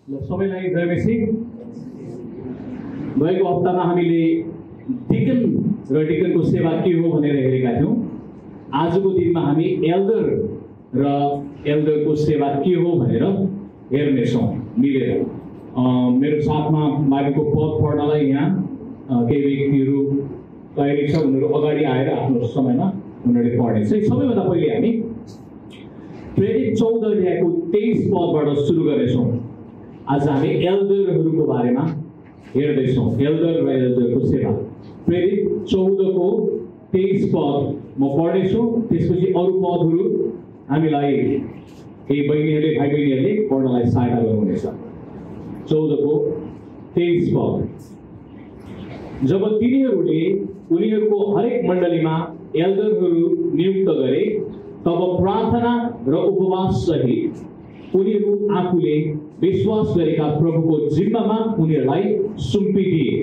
सबैलाई जय मसी। गएको हप्तामा हामीले डिकन र डिकनको सेवा के हो भनेर हेरेका थियौँ। आजको दिनमा हामी एल्डर र एल्डरको सेवा के हो भनेर हेर्नेछौँ मिलेर। मेरो साथमा बाइबलको पद पढ्नलाई यहाँ केही व्यक्तिहरू तयारी छ। उनीहरू अगाडि आएर आफ्नो समयमा उनीहरूले पढ्नेछ। सबैभन्दा पहिले हामी प्रेरित 14 अध्यायको 23 पदबाट सुरु गर्नेछौँ। आज हामी एल्डरहरूको बारेमा हेर्दैछौँ। एल्डर र एल्डरको सेवा। प्रेरित 14 को 23 पद म पढ्नेछु। त्यसपछि अरू पदहरू हामीलाई केही बहिनीहरूले भाइ बहिनीहरूले पढ्नलाई सहायता गर्नुहुनेछ। 14 को 23 पद। जब तिनीहरूले उनीहरूको हरेक मण्डलीमा एल्डरहरू नियुक्त गरे तब प्रार्थना र उपवास सहित उनीहरू आफूले विश्वास गरेका प्रभुको जिम्मामा उनीहरूलाई सुम्पिदिए।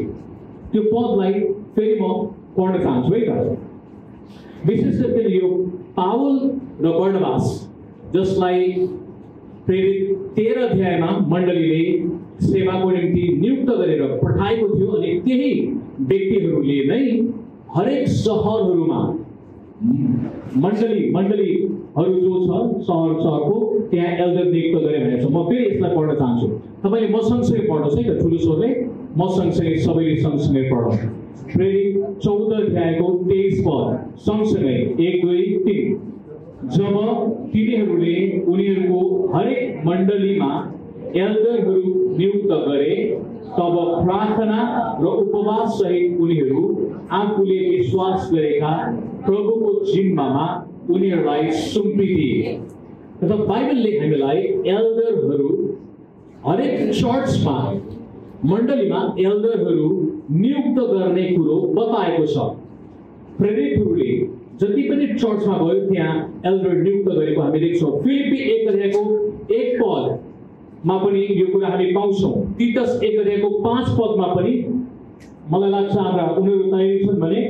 त्यो पदलाई फेरि म पढ्न चाहन्छु है त। विशेष गरी यो पावल र बर्नबास जसलाई प्रेरित 13 अध्यायमा मण्डलीले सेवाको निम्ति नियुक्त गरेर पठाएको थियो अनि त्यही व्यक्तिहरूले नै हरेक सहरहरूमा मण्डलीहरू जो छ सहरको त्यहाँ एल्डर नियुक्त गरे भनेको छ। म फेरि यसलाई पढ्न चाहन्छु। तपाईँले म सँगसँगै पढ्नुहोस् है त। ठुलो स्वरले म सँगसँगै सबैले सँगसँगै पढौँ। प्रेरित 14 अध्यायको 23 पद सँगसँगै 1 2 3। जब तिनीहरूले उनीहरूको हरेक मण्डलीमा एल्डरहरू नियुक्त गरे तब प्रार्थना र उपवास सहित उनीहरू आफूले विश्वास गरेका प्रभुको जिम्मामा उनीहरूलाई सुम्पिदिए। र बाइबलले हामीलाई एल्डरहरू हरेक चर्चमा मण्डलीमा एल्डरहरू नियुक्त गर्ने कुरो बताएको छ। प्रेरितहरूले जति पनि चर्चमा गयो त्यहाँ एल्डर नियुक्त गरेको हामी देख्छौँ। फिलिपी 1 अध्यायको 1 पदमा पनि यो कुरा हामी पाउँछौँ। तीतस 1 अध्यायको 5 पदमा पनि मलाई लाग्छ हाम्रा उनीहरू तयारी छन् भने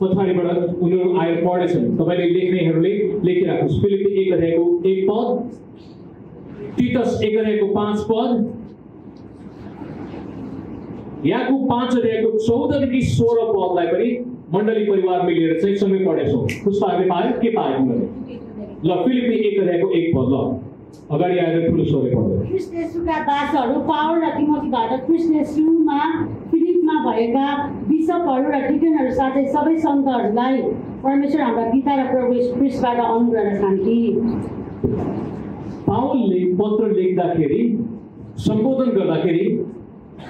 पछाडिबाट उनीहरू आएर पढेछन्। तपाईँले लेख्नेहरूले लेखिराख्नुहोस्। फिलिपी 1 अध्यायको 1 पद, तीतस 1 अध्यायको 5 पद, याकुब 5 अध्यायको 14 देखि 16 पदलाई पनि मण्डली परिवार मिलेर चाहिँ सँगै पढेछौँ। पुष्पाले पायो के पायो उनीहरूले? ल फिलिपी 1 अध्यायको 1 पद। ल अगाडि आएर ठुलो स्वरले पढ्दै। ख्रीष्ट येशूका दासहरू पावल र तिमोथीबाट ख्रीष्ट येशूमा फिलिपमा भएका बिशपहरू र डिकनहरू साथै सबै सन्तहरूलाई परमेश्वर हाम्रा पिता र प्रभु येशू ख्रीष्टबाट अनुग्रह र शान्ति। पावलले पत्र लेख्दाखेरि सम्बोधन गर्दाखेरि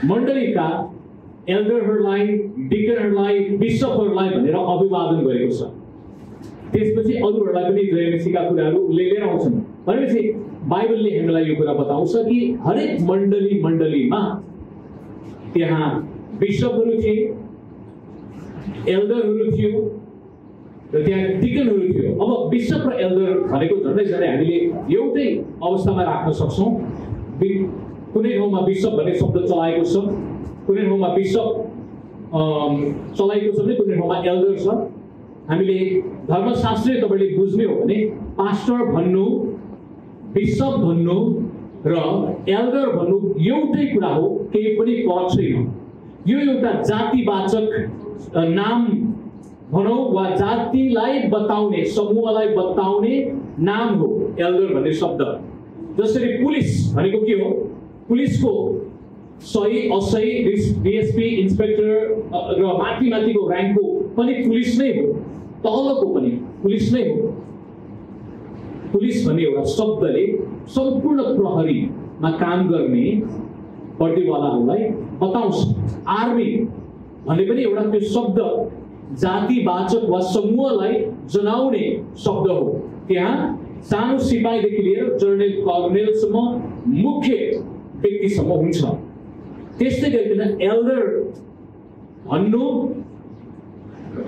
मण्डलीका एल्डरहरूलाई, डिकनहरूलाई, बिशपहरूलाई भनेर अभिवादन गरेको छ। त्यसपछि अरूहरूलाई पनि जय मसीहका कुराहरू लिएर आउँछन्। भनेपछि बाइबलले हामीलाई यो कुरा बताउँछ कि हरेक मण्डलीमा त्यहाँ बिशपहरू थिए, एल्डरहरू थियो र त्यहाँ डिकनहरू थियो। अब बिशप र एल्डर भनेको झन्डै झन्डै हामीले एउटै अवस्थामा राख्न सक्छौँ। कुनै ठाउँमा बिशप भन्ने शब्द चलाएको छ, कुनै ठाउँमा बिशप चलाएको छ भने कुनै ठाउँमा एल्डर छ। हामीले धर्मशास्त्रीय तपाईँले बुझ्ने हो भने पास्टर भन्नु, बिशप भन्नु र एल्डर भन्नु एउटै कुरा हो, केही पनि फरक छैन। यो एउटा जातिवाचक नाम भनौँ वा जातिलाई बताउने, समूहलाई बताउने नाम हो एल्डर भन्ने शब्द। जसरी पुलिस भनेको के हो? पुलिसको सही असही डिएसपी इन्सपेक्टर र माथिको र्याङ्कको पनि पुलिस नै हो, तलको पनि पुलिस नै हो। पुलिस भन्ने एउटा शब्दले सम्पूर्ण प्रहरीमा काम गर्ने बर्दीवालाहरूलाई बताउँछ। आर्मी भन्ने पनि एउटा त्यो शब्द जातिवाचक वा समूहलाई जनाउने शब्द हो। त्यहाँ सानो सिपाहीदेखि लिएर जर्नल कर्नेलसम्म मुख्य व्यक्तिसम्म हुन्छ। त्यस्तै गरिकन एल्डर भन्नु,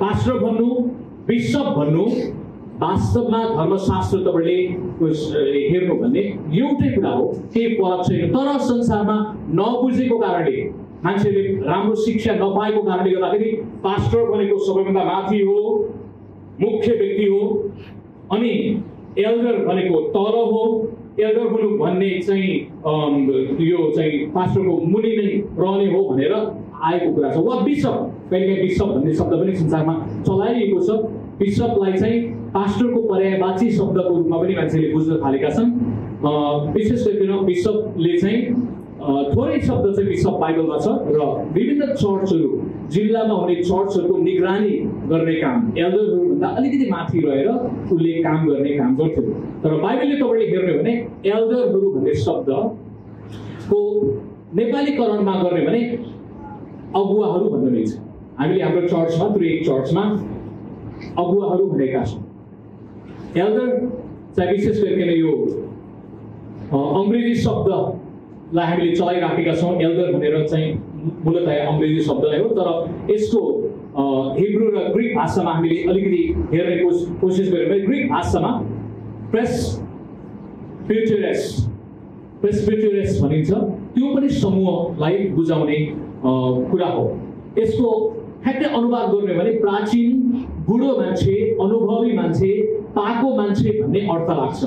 पास्टर भन्नु, बिशप भन्नु वास्तवमा धर्मशास्त्र तपाईँले हेर्नु भने एउटै कुरा हो, केही फरक छैन। तर संसारमा नबुझेको कारणले, मान्छेले राम्रो शिक्षा नपाएको कारणले गर्दाखेरि पास्टर भनेको सबैभन्दा माथि हो, मुख्य व्यक्ति हो, अनि एल्डर भनेको तल हो, एल्डर हुनु भन्ने चाहिँ यो चाहिँ पास्टरको मुनि नै रहने हो भनेर आएको कुरा छ। वा बिशप, कहिले बिशप भन्ने शब्द पनि संसारमा चलाइएको छ। बिशपलाई चाहिँ पास्टरको पर्यायवाची शब्दको रूपमा पनि मान्छेले बुझ्न थालेका छन्। विशेष गरिकन बिशपले चाहिँ थोरै शब्द चाहिँ बिशप बाइबलमा छ र विभिन्न चर्चहरू, जिल्लामा हुने चर्चहरूको निगरानी गर्ने काम एल्डरहरूभन्दा अलिकति माथि रहेर उसले काम गर्ने काम गर्थ्यो। तर बाइबलले तपाईँले हेर्नु भने एल्डरहरू भन्ने शब्दको नेपालीकरणमा गर्ने भने अगुवाहरू भन्ने रहेछ। हामीले हाम्रो चर्चमा एक चर्चमा अगुवाहरू भनेका छौँ। एल्डर चाहिँ विशेष गरिकन यो अङ्ग्रेजी शब्दलाई हामीले चलाइराखेका छौँ। एल्डर भनेर चाहिँ मूलतः अङ्ग्रेजी शब्द नै हो, तर यसको हिब्रू र ग्रिक भाषामा हामीले अलिकति हेर्ने कोसिस गऱ्यौँ भने ग्रिक भाषामा प्रेस्बिटेरस भनिन्छ। त्यो पनि समूहलाई बुझाउने कुरा हो। यसको ठ्याक्कै अनुवाद गर्ने भने प्राचीन, बुढो मान्छे, अनुभवी मान्छे, पाको मान्छे भन्ने अर्थ लाग्छ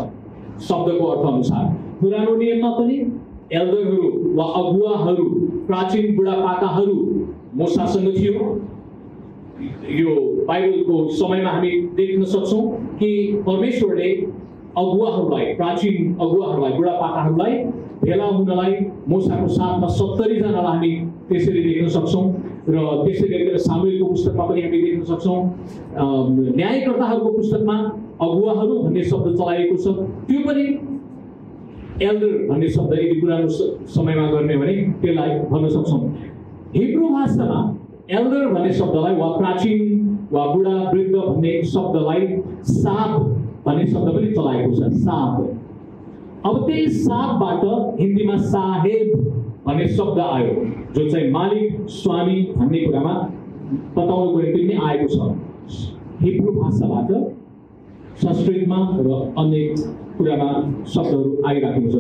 शब्दको अर्थ अनुसार। पुरानो नियममा पनि एल्डरहरू वा अगुवाहरू, प्राचीन बुढापाकाहरू मोसासँग थियो। यो बाइबलको समयमा हामी देख्न सक्छौँ कि परमेश्वरले अगुवाहरूलाई, प्राचीन अगुवाहरूलाई, बुढापाकाहरूलाई भेला हुनलाई मोसाको साथमा 70 जनालाई हामी त्यसरी देख्न सक्छौँ। र त्यसै गरिकन सामुएलको पुस्तकमा पनि हामी देख्न सक्छौँ। न्यायकर्ताहरूको पुस्तकमा अगुवाहरू भन्ने शब्द चलाइएको छ। त्यो पनि एल्डर भन्ने शब्द यदि पुरानो समयमा गर्ने भने त्यसलाई भन्न सक्छौँ। हिब्रू भाषामा एल्डर भन्ने शब्दलाई वा प्राचीन वा बुढा वृद्ध भन्ने शब्दलाई साब भन्ने शब्द पनि चलाएको छ। साब। अब त्यही साबबाट हिन्दीमा साहेब भन्ने शब्द आयो, जो चाहिँ मालिक, स्वामी भन्ने कुरामा बताउनको निम्ति पनि आएको छ हिब्रू भाषाबाट। संस्कृतमा र अन्य कुरामा शब्दहरू आइराखेको छ।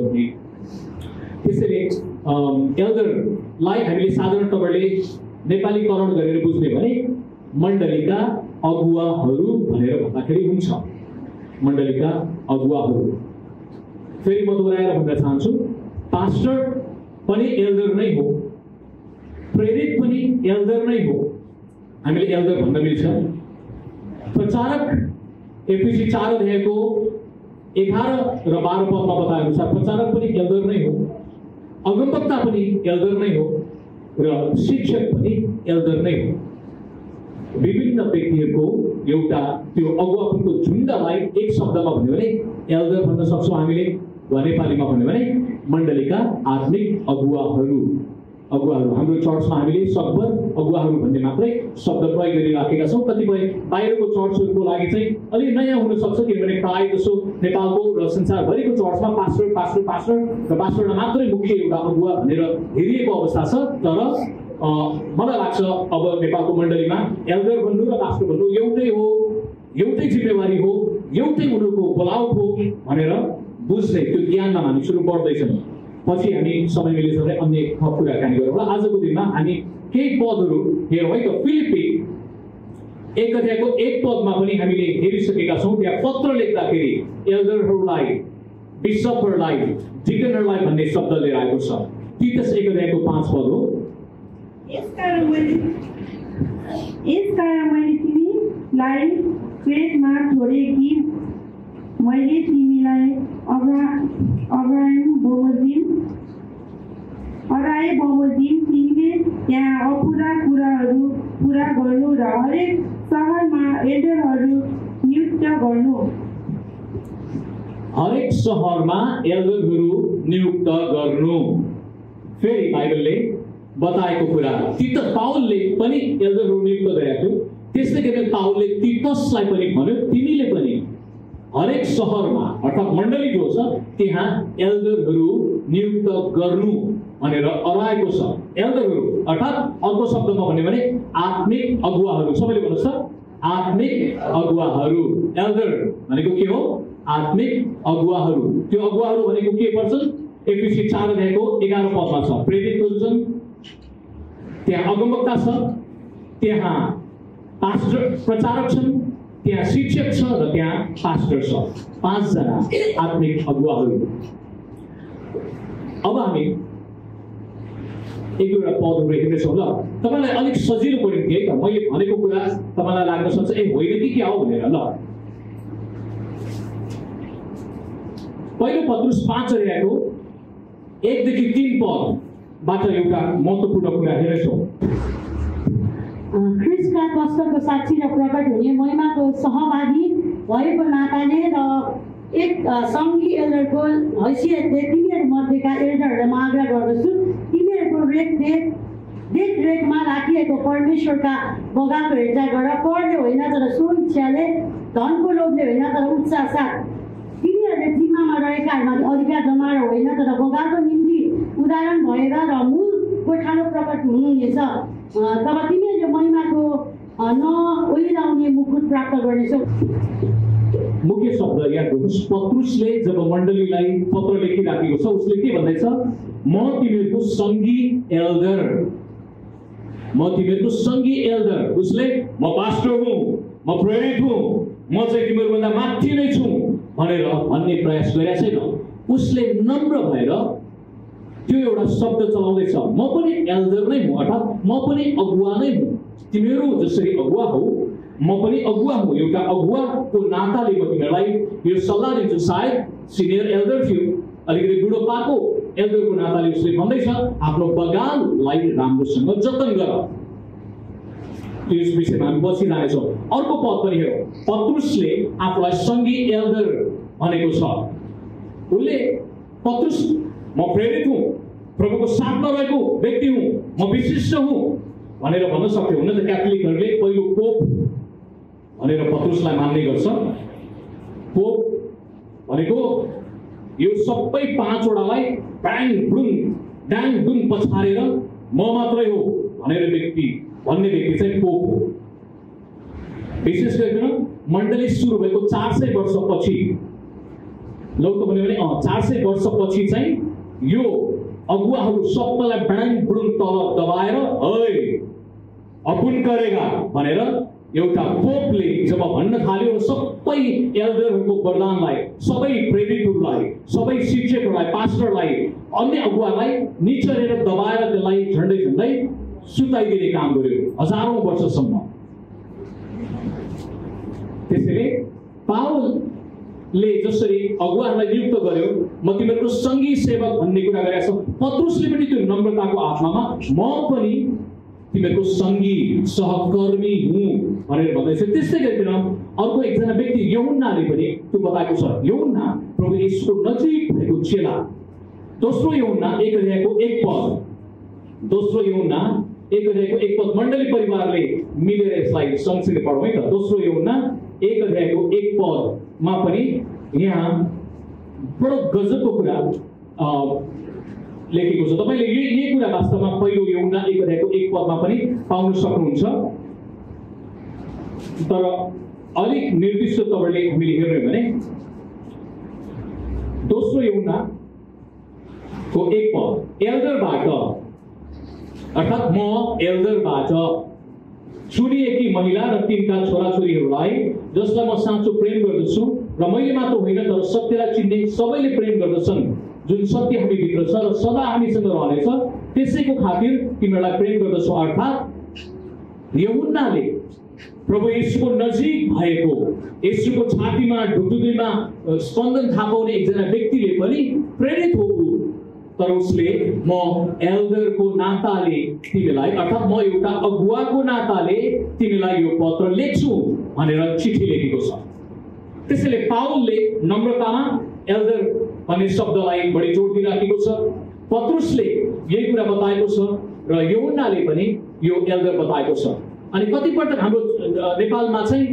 त्यसैले एल्डरलाई हामीले साधारण तपाईँले नेपालीकरण गरेर बुझ्ने भने मण्डलीका अगुवाहरू भनेर भन्दाखेरि हुन्छ। मण्डलीका अगुवाहरू। फेरि म दोहोऱ्याएर भन्न चाहन्छु, पास्टर पनि एल्डर नै हो, प्रेरित पनि एल्डर नै हो। हामीले एल्डर भन्न मिल्छ। प्रचारक एफएसी 4 अध्यायको 11 र 12 पदमा बताए अनुसार प्रचारक पनि एल्डर नै हो, अगमवक्ता पनि एल्डर नै हो र शिक्षक पनि एल्डर नै हो। विभिन्न व्यक्तिहरूको एउटा त्यो अगुवापनको झुण्डलाई एक शब्दमा भन्यो भने एल्डर भन्न सक्छौँ हामीले, वा नेपालीमा भन्यो भने मण्डलीका आत्मिक अगुवाहरू। हाम्रो चर्चमा हामीले सकभर अगुवाहरू भन्ने मात्रै शब्द प्रयोग गरिराखेका छौँ। कतिपय बाहिरको चर्चहरूको लागि चाहिँ अलिक नयाँ हुनसक्छ, किनभने प्रायः जसो नेपालको र संसारभरिको चर्चमा पास्टर र पास्टरलाई मात्रै मुख्य एउटा अगुवा भनेर हेरिएको अवस्था छ। तर मलाई लाग्छ अब नेपालको मण्डलीमा एल्डर भन्नु र पास्टर भन्नु एउटै हो, एउटै जिम्मेवारी हो, एउटै उनीहरूको बोलावट हो भनेर बुझ्ने त्यो ज्ञानमा मानिसहरू बढ्दैछन्। पछि हामी समय मिलेछ भने अन्य थप कुराकानी गरौँला। आजको दिनमा हामी केही पदहरू हेरौँ है त। फिलिप्पी 1 अध्यायको 1 पदमा पनि हामीले हेरिसकेका छौँ। त्यहाँ पत्र लेख्दाखेरि एल्डरहरूलाई, बिशपहरूलाई, डिकनहरूलाई भन्ने शब्द लिएर आएको छ। तीतस 1 अध्यायको 5 पद हो। यसकारण मैले तिमीलाई प्रेसमा छोडे कि मैले तिमीलाई अराए बमोजिम तिमीले त्यहाँ अपुरा कुराहरू पुरा गर्नु र हरेक सहरमा एल्डरहरू नियुक्त गर्नु। हरेक सहरमा एल्डरहरू नियुक्त गर्नु। फेरि बाइबलले बताएको कुरा, तीतस पाउलले पनि एल्डरहरू नियुक्त गरेका थियो। त्यसै गरी पाउलले तीतसलाई पनि भन्यो, तिमीले पनि हरेक सहरमा अर्थात् मण्डली जो छ त्यहाँ एल्डरहरू नियुक्त गर्नु भनेर अराएको छ। एल्डरहरू अर्थात् अर्को शब्दमा भन्यो भने आत्मिक अगुवाहरू। सबैले भन्नुहोस् त, आत्मिक अगुवाहरू। एल्डर भनेको के हो? आत्मिक अगुवाहरू। त्यो अगुवाहरू भनेको के पर्छन्? एफएसी 4 अध्यायको 11 पदमा छ। प्रेरित हुन्छन्, त्यहाँ अगमवक्ता छ, त्यहाँ पास्टर प्रचारक छन्, त्यहाँ शिक्षक छ र त्यहाँ पास्टर छ, 5 जना आत्मिक अगुवाहरू। अब हामी एक दुईवटा पदहरू हेर्नेछौँ ल। तपाईँलाई अलिक सजिलो पऱ्यो कि है त, मैले भनेको कुरा तपाईँलाई लाग्न सक्छ ए होइन कि क्या हो भनेर। ल पहिलो पत्रुस 5 अध्यायको 1 देखि 3 पदबाट एउटा महत्त्वपूर्ण कुरा हेर्नेछौँ। ख्रिस्टका कष्टको साक्षी र प्रकट हुने महिमाको सहभागी भएको नाताले र एक सङ्घी एल्डरको हैसियतले तिमीहरू मध्येका एल्डरहरूलाई म आग्रह गर्दछु, तिमीहरूको देखरेखमा राखिएको परमेश्वरका बगानको हेरचाह गर, करले होइन तर सो इच्छाले, धनको लोभले होइन तर उत्साह साथ, तिमीहरूले जिम्मामा रहेकाहरूमाथि अधिकार जमाएर होइन तर बगानको निम्ति उदाहरण भएर र मूल गोठालो प्रकट हुनुहुनेछ। तब तिमीहरूले महिमाको नओइलाउने मुकुट प्राप्त गर्नेछौ। मुख्य शब्द याद गर्नुहोस्, पत्रुसले जब मण्डलीलाई पत्र लेखिराखेको छ उसले के भन्दैछ? म तिमीहरूको सङ्घी एल्डर, म तिमीहरूको सङ्घी एल्डर। उसले म पास्टर हुँ, म प्रेरित हुँ, म चाहिँ तिमीहरूभन्दा माथि नै छु भनेर भन्ने प्रयास गरेका छैन। उसले नम्र भएर त्यो एउटा शब्द चलाउँदैछ, म पनि एल्डर नै हुँ, अर्थात् म पनि अगुवा नै हुँ। तिमीहरू जसरी अगुवा हौ म पनि अगुवा हुँ। एउटा अगुवाको नाताले म तिमीहरूलाई यो सल्लाह दिन्छु। सायद सिनियर एल्डर थियो, अलिकति बुढो पाको एल्डरको नाताले उसले भन्दैछ आफ्नो बगानलाई राम्रोसँग जतन गर। त्यस विषयमा हामी पछि जानेछौँ। अर्को पद पनि हेरौँ, पत्रुसले आफूलाई सङ्घी एल्डर भनेको छ। उसले पत्रुस म प्रेरित हुँ, प्रभुको साथमा रहेको व्यक्ति हुँ, म विशिष्ट हुँ भनेर भन्न सक्थ्यो। हुन त क्याथोलिकहरूले पहिलो पोप भनेर पत्रुसलाई मान्ने गर्छ। पोप भनेको यो सबै 5 वटालाई ब्याङ ब्रुङ डाङ डुङ पछारेर म मात्रै हो भनेर भन्ने व्यक्ति चाहिँ पोप हो। विशेष गरिकन मण्डली सुरु भएको 400 वर्षपछि, लौक भन्यो भने 400 वर्षपछि चाहिँ यो अगुवाहरू सबैलाई ब्याङ ब्रुङ तल दबाएर है अपुन गरेगा भनेर एउटा पोपले जब भन्न थाल्यो, सबै एल्डरहरूको वरदानलाई, सबै प्रेरितहरूलाई, सबै शिक्षकहरूलाई, पास्टरलाई, अन्य अगुवालाई निचरेर दबाएर त्यसलाई झन्डै झन्डै सुताइदिने काम गर्यो हजारौं वर्षसम्म। त्यसैले पावलले जसरी अगुवाहरूलाई नियुक्त गर्यो, म तिमीहरूको सङ्घी सेवक भन्ने कुरा गरेका छ, पत्रुसले पनि त्यो नम्रताको आत्मामा म पनि तिमीहरूको सङ्घी सहकर्मी हुँ भनेर भन्दैछ। त्यस्तै गरिकन अर्को एकजना व्यक्ति यूहन्नाले पनि त्यो बताएको छ। यूहन्ना प्रभु येशूको नजिक भएको चेला। दोस्रो यूहन्ना 1 अध्यायको 1 पद, दोस्रो यूहन्ना 1 अध्यायको 1 पद, मण्डली परिवारले मिलेर यसलाई सँगसँगै पढौँ है त। दोस्रो यूहन्ना 1 अध्यायको 1 पदमा पनि यहाँ बडो गजबको कुरा लेखेको छ। तपाईले यही कुरा वास्तवमा पहिलो यूहन्ना 1 अध्यायको 1 पदमा पनि पाउन सक्नुहुन्छ, तर अलिक निर्दिष्ट तपाईले हामीले हेर्नु भने दोस्रो यूहन्नाको 1 पद, एल्डरबाट अर्थात् म एल्डरबाट चुनिएकी महिला र तिनका छोराछोरीहरूलाई जसलाई म साँचो प्रेम गर्दछु र मैले मात्र होइन तर सत्यलाई चिन्ने सबैले प्रेम गर्दछन्, जुन सत्य हामीभित्र छ र सदा हामीसँग रहनेछ, त्यसैको खातिर तिमीहरूलाई प्रेम गर्दछु। अर्थात् यूहन्नाले प्रभु येशूको नजिक भएको, येशूको छातीमा ढुकढुकीमा स्पन्दन थाहा पाउने एकजना व्यक्तिले पनि प्रेरित हो, तर उसले म एल्डरको नाताले तिमीलाई, अर्थात् म एउटा अगुवाको नाताले तिमीलाई यो पत्र लेख्छु भनेर चिठी लेखेको छ। त्यसैले पावलले नम्रतामा एल्डर भन्ने शब्दलाई बढी जोड दिइराखेको छ, पत्रुसले यही कुरा बताएको छ र यूहन्नाले पनि यो एल्डर बताएको छ। अनि कतिपटक हाम्रो नेपालमा चाहिँ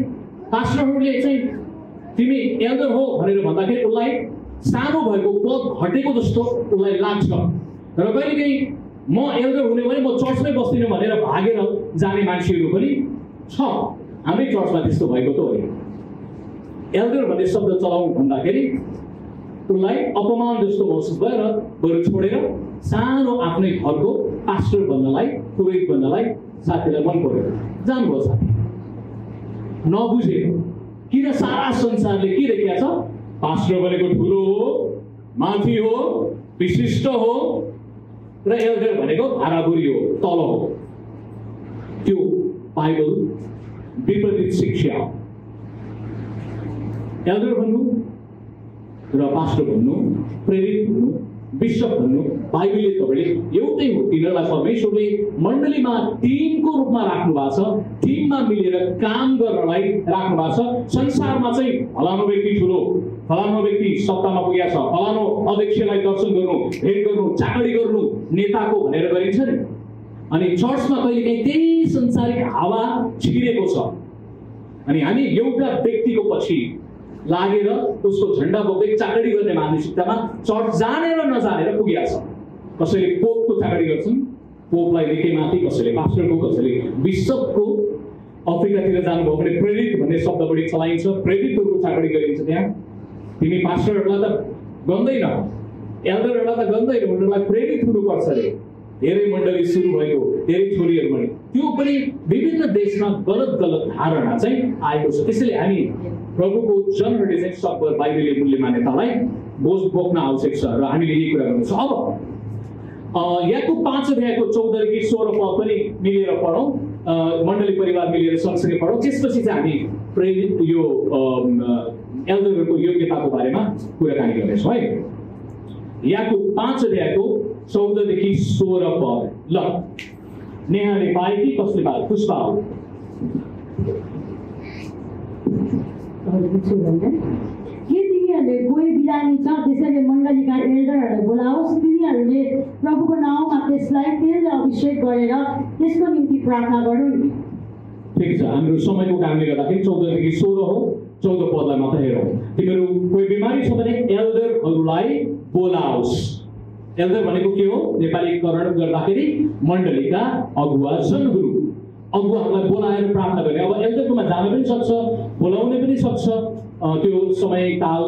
पास्टरहरूले चाहिँ तिमी एल्डर हो भनेर भन्दाखेरि उसलाई सानो भएको पद घटेको जस्तो उसलाई लाग्छ र कहिलेकाहीँ म एल्डर हुने भने म चर्चमै बस्दिनँ भनेर भागेर जाने मान्छेहरू पनि छ। हाम्रै चर्चमा त्यस्तो भएको त होइन। एल्डर भन्ने शब्द चलाउनु भन्दाखेरि उसलाई अपमान जस्तो महसुस भएर बरु छोडेर सानो आफ्नै घरको पास्टर बन्नलाई, पुरोहित बन्नलाई साथीलाई मन पर्यो, जानुभयो साथी, नबुझेर किन सारा संसारले के देखेको छ? पास्टर भनेको ठुलो हो, माथि हो, विशिष्ट हो, र एल्डर भनेको भाराबुरी हो, तल हो। त्यो बाइबल विपरीत शिक्षा। एल्डर भन्नु र पास्टर भन्नु, प्रेरित भन्नु, बिशप भन्नु, बाइबलले तपाईँले एउटै हो। तिनीहरूलाई परमेश्वरले मण्डलीमा टिमको रूपमा राख्नु भएको छ, टिममा मिलेर काम गर्नलाई राख्नु भएको छ। संसारमा चाहिँ फलानु व्यक्ति ठुलो, फलानु व्यक्ति सत्तामा पुगेको छ, फलानु अध्यक्षलाई दर्शन गर्नु, भेट गर्नु, चाकरी गर्नु नेताको भनेर गरिन्छ नि। अनि चर्चमा कहिलेकाहीँ त्यही संसारिक हावा छिरेको छ। अनि हामी एउटा व्यक्तिको पछि लागेर उसको झण्डा बोक्दै चाकरी गर्ने मानसिकतामा चर्च जानेर नजानेर पुगेको छ। कसैले पोपको चाकरी गर्छन्, पोपलाई लेखे माथि, कसैले पास्टरको, कसैले बिशपको। अफ्रिकातिर जानुभयो भने प्रेरित भन्ने शब्द बढी चलाइन्छ, प्रेरितहरूको चाकरी गरिन्छ त्यहाँ। तिमी पास्टरहरूलाई त गन्दैन, एल्डरहरूलाई त गन्दैन, उनीहरूलाई प्रेरित हुनुपर्छ अरे। धेरै मण्डली सुरु भएको, धेरै छोरीहरू पनि, त्यो पनि विभिन्न देशमा गलत गलत धारणा चाहिँ आएको छ। त्यसैले हामी प्रभुको जनहरूले चाहिँ सब बाइबलीय मूल्य मान्यतालाई बोझ बोक्न आवश्यक छ र हामीले यही कुरा गर्नु छ। अब याकुब 5 अध्यायको 14 देखि 16 पद पनि मिलेर पढौँ, मण्डली परिवार मिलेर सँगसँगै पढौँ। त्यसपछि चाहिँ हामी प्रेरित यो एल्डरहरूको योग्यताको बारेमा कुराकानी गर्नेछौँ है। याकुब 5 अध्यायको 14 देखि 16 पद। ल, नेहाले पाए कि कसले पाए? पुष्पा हो। के तिनीहरूले कोही बिरामी छ त्यसैले मण्डलीका एल्डरहरूलाई बोलाओस्, तिनीहरूले प्रभुको नाउँमा त्यसलाई तेलले अभिषेक गरेर त्यसको निम्ति प्रार्थना गरून्। ठिक छ, हाम्रो समयको कारणले गर्दाखेरि 14 देखि 16 हो। 14 पदलाई मात्र हेरौँ। तिमीहरू कोही बिमारी छ भने एल्डरहरूलाई बोलाओस्। एल्डर भनेको के हो? नेपालीकरण गर्दाखेरि मण्डलीका अगुवा, जनगुरु। अगुवाहरूलाई बोलाएर प्रार्थना गर्ने। अब एल्डरकोमा जान पनि सक्छ, बोलाउन पनि सक्छ। त्यो समय काल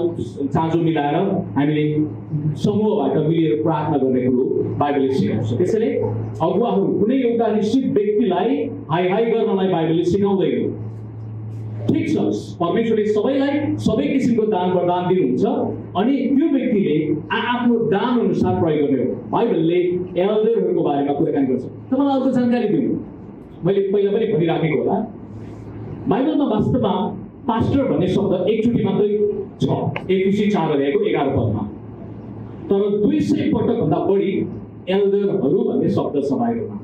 चाँजो मिलाएर हामीले समूहबाट मिलेर प्रार्थना गर्ने कुरो बाइबलले सिकाउँछ। त्यसैले अगुवाहरू कुनै एउटा निश्चित व्यक्तिलाई हाई हाई गर्नलाई बाइबलले सिकाउँदैन। ठिक छ, परमेश्वरले सबैलाई सबै किसिमको दान वरदान दिनुहुन्छ, अनि त्यो व्यक्तिले आफ्नो दान अनुसार प्रयोग गर्ने हो। बाइबलले एल्डरहरूको बारेमा कुराकानी गर्छ। तपाईँलाई अर्को जानकारी दिउँ, मैले पहिला पनि भनिराखेको होला, बाइबलमा वास्तवमा पास्टर भन्ने शब्द एकचोटि मात्रै छ, एफिसी 4 अध्यायको 11 पदमा। तर 200 पटकभन्दा बढी एल्डरहरू भन्ने शब्द छ बाइबलमा।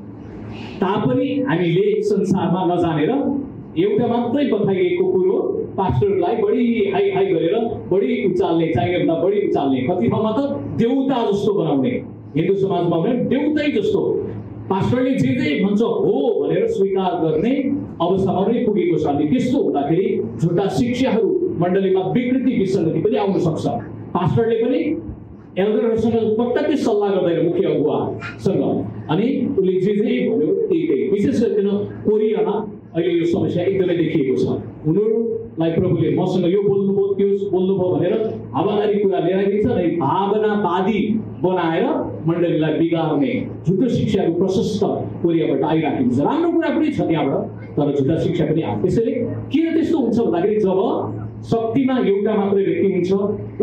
तापनि हामीले संसारमा नजानेर एउटा मात्रै बताइएको कुरो पास्टरलाई बढी हाई हाई गरेर बढी उचाल्ने, चाहिएभन्दा बढी उचाल्ने, कति ठाउँमा त देउता जस्तो बनाउने। हिन्दू समाजमा भने देउतै जस्तो पास्टरले जे भन्छ हो भनेर स्वीकार गर्ने अवस्थामा पनि पुगेको छ। अनि त्यस्तो हुँदाखेरि झुटा शिक्षाहरू मण्डलीमा विकृति विसङ्गति पनि आउन सक्छ। पास्टरले पनि एल्डरहरूसँग पटक्कै सल्लाह गर्दैन, मुख्य अगुवासँग, अनि उसले जे भन्यो त्यही। विशेष गरिकन कोरियामा अहिले यो समस्या एकदमै देखिएको छ। उनीहरूलाई प्रभुले मसँग यो बोल्नुभयो, त्यो बोल्नुभयो भनेर हावादारी कुरा लिएर आइदिन्छ, अनि भावनावादी बनाएर मण्डलीलाई बिगार्ने झुटो शिक्षाहरू प्रशस्त कोरियाबाट आइराखेको छ। राम्रो कुरा पनि छ त्यहाँबाट, तर झुटा शिक्षा पनि आयो। त्यसैले किन त्यस्तो हुन्छ भन्दाखेरि जब शक्तिमा एउटा मात्रै व्यक्ति हुन्छ,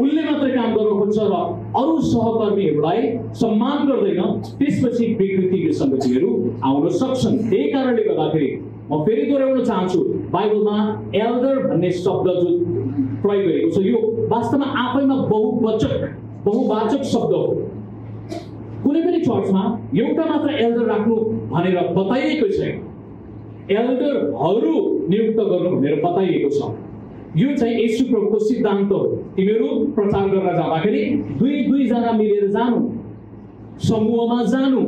उसले मात्रै काम गर्न खोज्छ र अरू सहकर्मीहरूलाई सम्मान गर्दैन, त्यसपछि विकृति विसङ्गतिहरू आउन सक्छन्। त्यही कारणले गर्दाखेरि म फेरि दोहोऱ्याउन चाहन्छु, बाइबलमा एल्डर भन्ने शब्द जो प्रयोग गरेको छ यो वास्तवमा आफैमा बहुवाचक शब्द हो। कुनै पनि चर्चमा एउटा मात्र एल्डर राख्नु भनेर बताइएको छैन, एल्डरहरू नियुक्त गर्नु भनेर बताइएको छ। यो चाहिँ येशू प्रभुको सिद्धान्त हो। तिमीहरू प्रचार गर्न जाँदाखेरि 2 जना मिलेर जानु, समूहमा जानु।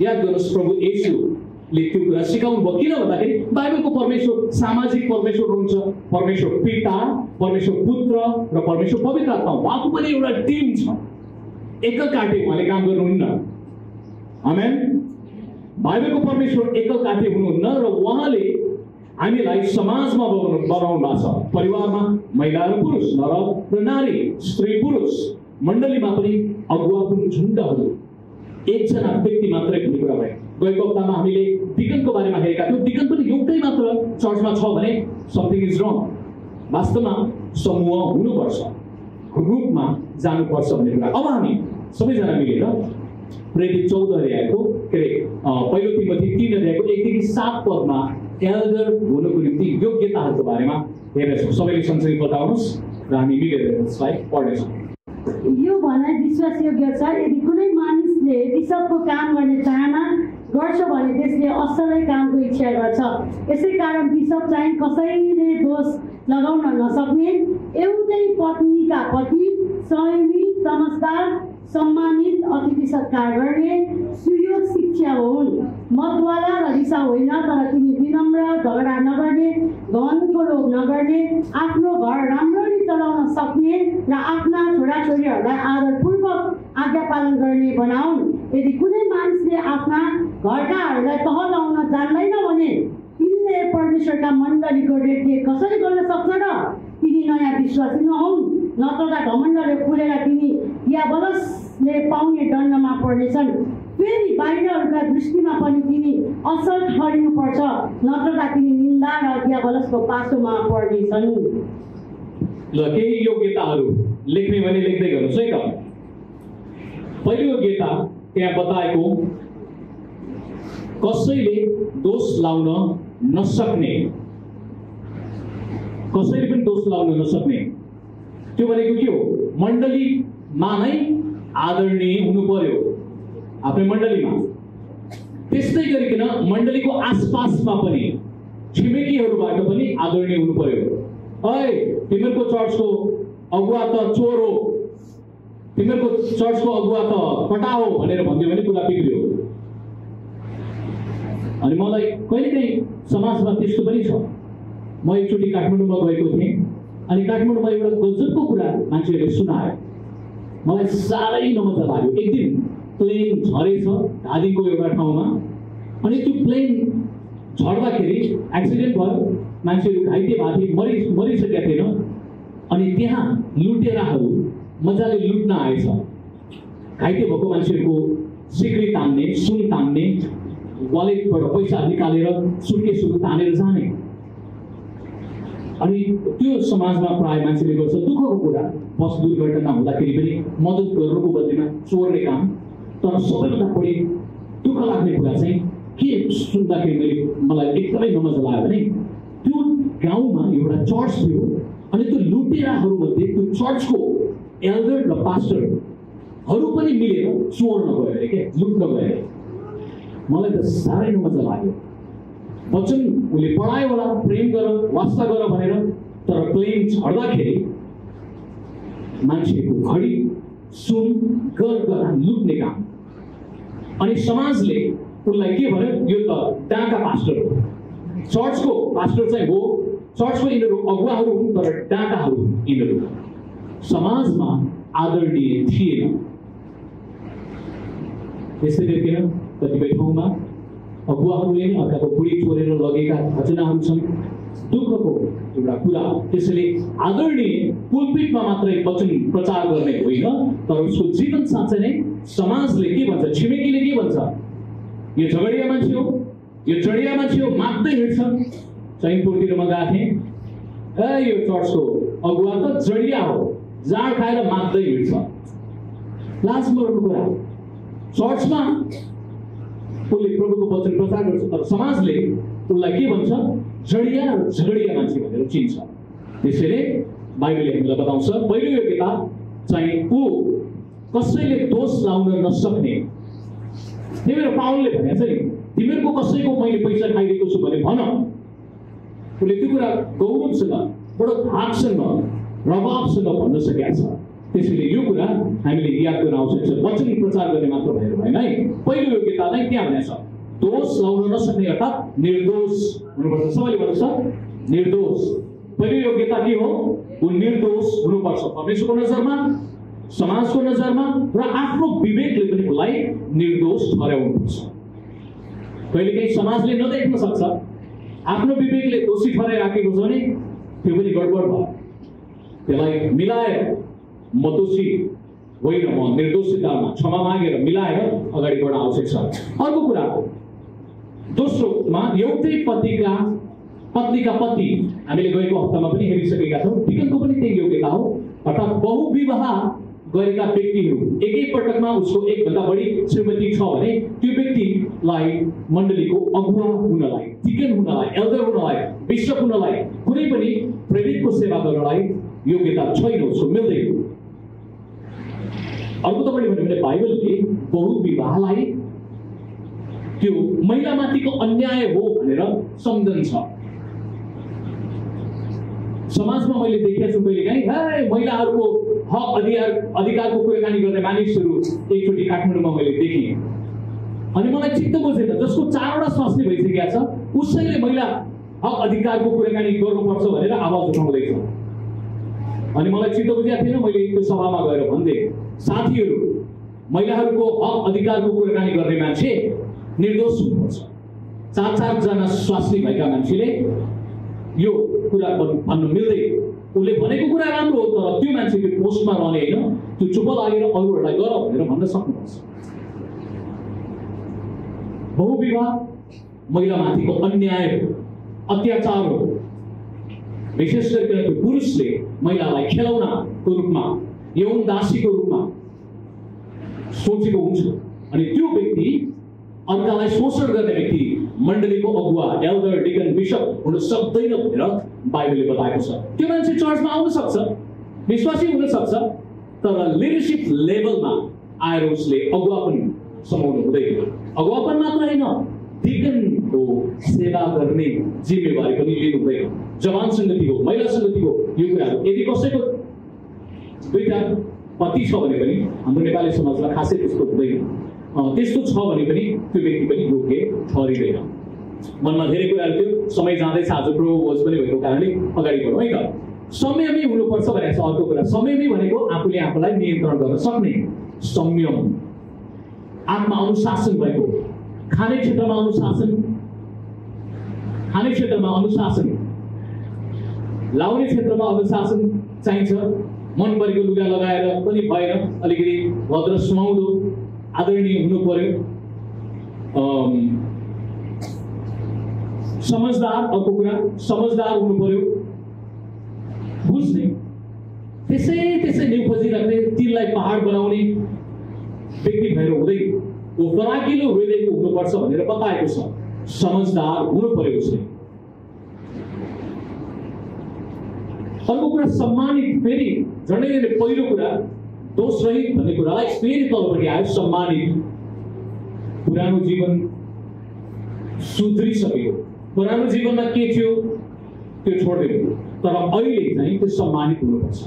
याद गर्नुहोस्, प्रभु येशूले त्यो कुरा सिकाउनु भयो। किन भन्दाखेरि बाइबलको परमेश्वर सामाजिक परमेश्वर हुनुहुन्छ। परमेश्वर पिता, परमेश्वर पुत्र र परमेश्वर पवित्र आत्मा, उहाँको पनि एउटा टिम छ। एकल काटे उहाँले काम गर्नुहुन्न। आमेन। बाइबलको परमेश्वर एकल काटे हुनुहुन्न र उहाँले हामीलाई समाजमा बनाउनु भएको छ। परिवारमा महिला र पुरुष, नर र नारी, स्त्री पुरुष, मण्डलीमा पनि अगुवा पनि झुण्डहरू एकजना व्यक्ति मात्रै भन्ने कुरा भयो। गएको हप्तामा हामीले डिकनको बारेमा हेरेका थियौँ। डिकन पनि एउटै मात्र चर्चमा छ भने समथिङ इज रङ। वास्तवमा समूह हुनुपर्छ, ग्रुपमा जानुपर्छ भन्ने कुरा। अब हामी सबैजना मिलेर प्रेरित 14 अध्यायको के अरे पहिलो तिमोथी 3 अध्यायको 1 देखि 7 पदमा एल्डर हुनुको निम्ति योग्यताहरूको बारेमा हेर्नेछौँ। सबैले सँगसँगै बताउनुहोस् र हामी मिलेर यसलाई पढ्नेछौँ। यो भनाइ विश्वासयोग्य छ, यदि कुनै मानिसले बिसपको काम गर्ने चाहना गर्छ भने त्यसले असलै कामको इच्छा गर्छ। यसै कारण बिसप चाहिँ कसैले दोष लगाउन नसक्ने, एउटै पत्नीका पति, संयमी, समझदार, सम्मानित, अतिथि सत्कार गर्ने, सुयोग शिक्षा हुन्, मतवाला र रिसा होइन, तर तिनी विनम्र, झगडा नगर्ने, धनको लोभ नगर्ने, आफ्नो घर राम्ररी चलाउन सक्ने र आफ्ना छोराछोरीहरूलाई आदरपूर्वक आज्ञा पालन गर्ने बनाउन्। यदि कुनै मानिसले आफ्ना घरकाहरूलाई तह लाउन जान्दैन भने तिनले परमेश्वरका मण्डलीको रेखदेख कसरी गर्न सक्छ र? तिनी नयाँ विश्वासी नहुन्, नत्रदा घमण्डले फुलेर तिनी दियाबलसले पाउने दण्डमा पर्नेछन्। फेरि बाहिरहरूका दृष्टिमा पनि तिनी असल ठहरिनुपर्छ, नत्रदा तिनी निन्दा र दियाबलसको पासोमा पर्नेछन्। ल केही योग्यताहरू लेख्ने भने लेख्दै गर्नुहोस् है त। पहिलो योग्यता त्यहाँ बताएको कसैले दोष लाउन नसक्ने, कसैले पनि दोष लाउन नसक्ने। त्यो भनेको के हो? मण्डलीमा नै आदरणीय हुनु पर्यो, आफ्नै मण्डलीमा। त्यस्तै गरिकन मण्डलीको आसपासमा पनि छिमेकीहरूबाट पनि आदरणीय हुनु पर्यो। ऐ तिमीहरूको चर्चको अगुवा त चोर हो, तिमीहरूको चर्चको अगुवा त कटा हो भनेर भनिदियो भने कुरा बिग्रियो। अनि मलाई कहिलेकाहीँ समाजमा त्यस्तो पनि छ। म एकचोटि काठमाडौँमा गएको थिएँ, अनि काठमाडौँमा एउटा गजबको कुरा मान्छेहरूले सुनायो, मलाई साह्रै नमजा लाग्यो। एक दिन प्लेन झरेछ धादिङको एउटा ठाउँमा, अनि त्यो प्लेन झर्दाखेरि एक्सिडेन्ट भयो, मान्छेहरू घाइते भएको थिए, मरिसकेका थिएन। अनि त्यहाँ लुटेराहरू मजाले लुट्न आएछ। घाइते भएको मान्छेहरूको सिक्री तान्ने, सुन तान्ने, वालेटबाट पैसा निकालेर सुटकेसहरू तानेर जाने। अनि त्यो समाजमा प्राय मान्छेले गर्छ दुःखको कुरा, बस दुर्घटना हुँदाखेरि पनि मद्दत गर्नुको बदलीमा चोर्ने काम। तर सबैभन्दा बढी दुःख लाग्ने कुरा चाहिँ के सुन्दाखेरि मलाई एकदमै नमजा लाग्यो भने त्यो गाउँमा एउटा चर्च थियो, अनि त्यो लुटेराहरूमध्ये त्यो चर्चको एल्डर र पास्टरहरू पनि मिलेर चोर्न गयो अरे, के लुट्न गयो अरे। मलाई त साह्रै नमजा लाग्यो। वचन उसले पढायो होला, प्रेम गर, वास्ता गर भनेर, तर प्लेन झर्दाखेरि मान्छेको घडी, सुन, गरगहना लुट्ने काम। अनि समाजले उसलाई के भन्यो? यो त डाँका पास्टर हो। चर्चको पास्टर चाहिँ हो, चर्चको यिनीहरू अगुवाहरू हुन्, तर डाँकाहरू यिनीहरू। समाजमा आदरणीय थिएन। त्यसै गरिकन कतिपय ठाउँमा अगुवाहरूले अर्काको बुढी चोरेर लगेका घटनाहरू छन्, दुःखको एउटा कुरा। त्यसैले आदरणीय पुलपिटमा मात्रै वचन प्रचार गर्ने होइन, तर उसको जीवन साँच्चै नै समाजले के भन्छ, छिमेकीले के भन्छ? यो झगडिया मान्छे हो, यो चढिया मान्छे हो, माग्दै हिँड्छ। चैनपुरतिर म गएको थिएँ, यो चर्चको अगुवा त जडिया हो, जाँड खाएर माग्दै हिँड्छ। लाज मर्नु कुरा। चर्चमा उसले प्रभुको वचन प्रचार गर्छ, तर समाजले उसलाई के भन्छ? जडिया र झगडिया मान्छे भनेर चिन्छ। त्यसैले बाइबलले हामीलाई बताउँछ पहिलो योग्यता चाहिँ ऊ कसैले दोष लाउन नसक्ने। तिमीहरू पावलले भनेको छ नि, तिमीहरूको कसैको मैले पैसा खाइदिएको छु भने भन। उसले त्यो कुरा गौरवसँग, बडो धाकसँग, प्रभावसँग भन्न सकेका छ। त्यसैले यो कुरा हामीले याद गर्न आवश्यक छ। वचन प्रचार गर्ने मात्र भएर भएन है। पहिलो योग्यता नै त्यहाँ भनेको छ, दोष लाउन नसक्ने अर्थात् निर्दोष हुनुपर्छ। सबैले भन्नुहोस् त, निर्दोष। पहिलो योग्यता के हो? ऊ निर्दोष हुनुपर्छ, परमेश्वरको नजरमा, समाजको नजरमा र आफ्नो विवेकले पनि उसलाई निर्दोष ठहराउनुपर्छ। कहिलेकाहीँ समाजले नदेख्न सक्छ, आफ्नो विवेकले दोषी ठहराइराखेको छ भने त्यो पनि गडबड भयो। त्यसलाई मिलाएर म दोषी होइन, म निर्दोषितामा क्षमा मागेर मिलाएर अगाडि बढ्न आवश्यक छ। अर्को कुरा, दोस्रोमा एउटै पत्नीका पति हामीले गएको हप्तामा पनि हेरिसकेका छौँ। डिकनको पनि त्यही योग्यता हो, अर्थात् बहुविवाह गरेका व्यक्तिहरू एकै पटकमा उसको एकभन्दा बढी श्रीमती छ भने त्यो व्यक्तिलाई मण्डलीको अगुवा हुनलाई, डिकन हुनलाई, एल्डर हुनलाई, बिशप हुनलाई, कुनै पनि प्रेरितको सेवा गर्नलाई योग्यता छैन, उसको मिल्दैन। अर्को तपाईँले भन्यो भने बाइबलले बहुविवाहलाई त्यो महिलामाथिको अन्याय हो भनेर सम्झन्छ। समाजमा मैले देखेको छु कहिलेकाहीँ महिलाहरूको हक अधिकारको कुराकानी गर्ने मानिसहरू एकचोटि काठमाडौँमा मैले देखेँ अनि मलाई चित्त बुझेन। जसको 4वटा स्वास्नी भइसकेका छ उसैले महिला हक अधिकारको कुराकानी गर्नुपर्छ भनेर आवाज उठाउँदैछ। अनि मलाई चित्त बुझेको थिएन। मैले त्यो सभामा गएर भन्दै, साथीहरू, महिलाहरूको हक अधिकारको कुराकानी गर्ने मान्छे निर्दोष हुनुपर्छ। 4 जना स्वास्नी भएका मान्छेले यो कुरा भन्न मिल्दैन। उसले भनेको कुरा राम्रो हो, तर त्यो मान्छे त्यो पोस्टमा रहने होइन, त्यो चुप लागेर अरूहरूलाई गर भनेर भन्न सक्नुपर्छ। बहुविवाह महिलामाथिको अन्याय हो, अत्याचार हो। विशेष गरिकन त्यो पुरुषले महिलालाई खेलौनाको रूपमा, यौन दासीको रूपमा सोचेको हुन्छ अनि त्यो व्यक्ति अर्कालाई शोषण गर्ने व्यक्ति मण्डलीको अगुवा, एल्डर, डिकन, बिशप हुन सक्दैन भनेर बाइबलले बताएको छ। त्यो मान्छे चर्चमा आउन सक्छ, विश्वासी हुन सक्छ, तर लिडरसिप लेभलमा आएर उसले अगुवापन समाउनु हुँदैन। अगुवापन मात्र होइन, डिकनको सेवा गर्ने जिम्मेवारी पनि लिनु हुँदैन। जवान सङ्गतिको, महिला सङ्गतिको यो कुराहरू यदि कसैको 2टा पति छ भने पनि हाम्रो नेपाली समाजमा खासै त्यस्तो हुँदैन। त्यस्तो छ भने पनि त्यो व्यक्ति पनि योग्य ठहरिँदैन। मनमा धेरै कुराहरू थियो, समय जाँदैछ, आज प्रभु भोज पनि भएको कारणले अगाडि बढौँ है त। संयमी हुनुपर्छ भनेको छ अर्को कुरा। संयमी भनेको आफूले आफूलाई नियन्त्रण गर्न सक्ने संयम, आत्मा अनुशासन भएको, खाने क्षेत्रमा अनुशासन, लाउने क्षेत्रमा अनुशासन चाहिन्छ। मन परेको लुगा लगाएर पनि भएन, अलिकति भद्र सुहाउँदो आदरणीय हुनु पर्यो। समझदार, अर्को कुरा समझदार हुनु पर्यो, बुझ्ने, त्यसै न्यु खोजिराख्ने, तिललाई पहाड बनाउने व्यक्ति भएर हुँदैन। वो फराकिलो हृदयको हुनुपर्छ भनेर बताएको छ। समझदार हुनु पर्यो उसले। अर्को कुरा सम्मानित, फेरि झन्डै पहिलो कुरा दोषरहित भन्ने कुरालाई फेरि तलपट्टि आयो, सम्मानित। पुरानो जीवन सुध्रिसक्यो, पुरानो जीवनमा के थियो त्यो छोडिदिनु, तर अहिले चाहिँ त्यो सम्मानित हुनुपर्छ।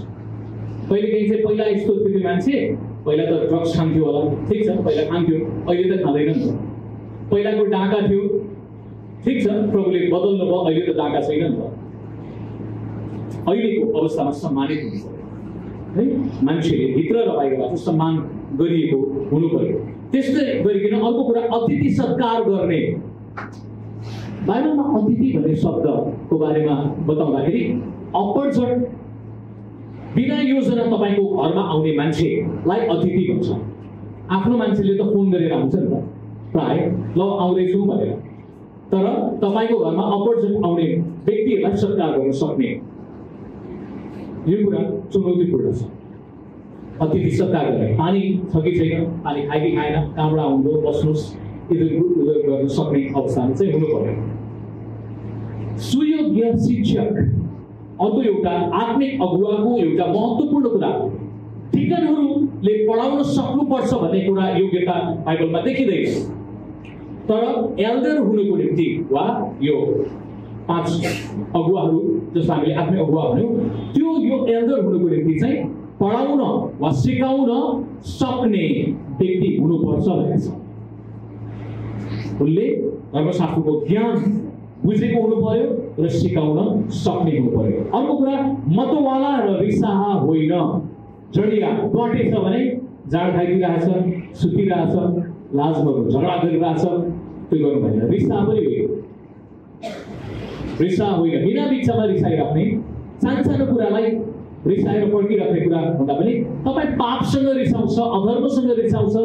कहिलेकाहीँ चाहिँ पहिला यस्तो थियो त्यो मान्छे, पहिला त ड्रग्स खान्थ्यो होला, ठिक छ, पहिला खान्थ्यो, अहिले त खाँदैन नि त। पहिलाको डाका थियो, ठिक छ, प्रभुले बदल्नु भयो, अहिले त डाका छैन नि त। अहिलेको अवस्थामा सम्मानित हुनु पर्यो है, मान्छेले भित्र र बाहिरबाट सम्मान गरिएको हुनु पर्यो। त्यस्तै गरिकन अर्को कुरा अतिथि सत्कार गर्ने। बाइबलमा अतिथि भन्ने शब्दको बारेमा बताउँदाखेरि अपरझट बिना योजना तपाईँको घरमा आउने मान्छेलाई अतिथि भन्छ। आफ्नो मान्छेले त फोन गरेर आउँछ नि त प्राय, ल आउँदैछु भनेर, तर तपाईँको घरमा अपरझट आउने व्यक्तिहरूलाई सत्कार गर्न सक्ने यो कुरा चुनौतीपूर्ण छ। अतिथि सत्कार गर्ने, पानी छ कि छैन, पानी खाए कि खाएन, कहाँबाट आउनु, बस्नुहोस्, इधर गर्न सक्ने अवस्थामा चाहिँ हुनु पर्यो। सुयोग्य शिक्षक अर्को एउटा आत्मिक अगुवाको एउटा महत्त्वपूर्ण कुरा हो। डिकनहरूले पढाउन सक्नुपर्छ भन्ने कुरा योग्यता बाइबलमा देखिँदैन, तर एल्डर हुनुको निम्ति वा यो 5 अगुवाहरू जस्तो हामीले आत्मिक अगुवा भन्यौँ, त्यो यो एल्डर हुनुको निम्ति चाहिँ पढाउन वा सिकाउन सक्ने व्यक्ति हुनुपर्छ भनेको छ। उसले धर्मशास्त्रको ज्ञान बुझेको हुनु पर्यो र सिकाउन सक्ने हुनु पर्यो। अर्को कुरा मतवाला र रिसाहा होइन। जडिया गटे छ भने जाड खाइदिरहेछ, सुतिरहेछ, लाज गर्नु, झगडा गरिरहेछ, त्यो गर्नु भएन। रिसाहा पनि होइन, रिसाहा होइन, बिना बिचमा रिसाइराख्ने, सानो कुरालाई रिसाएर पर्खिराख्ने कुरा भन्दा पनि तपाईँ पापसँग रिसाउँछ, अधर्मसँग रिसाउँछ,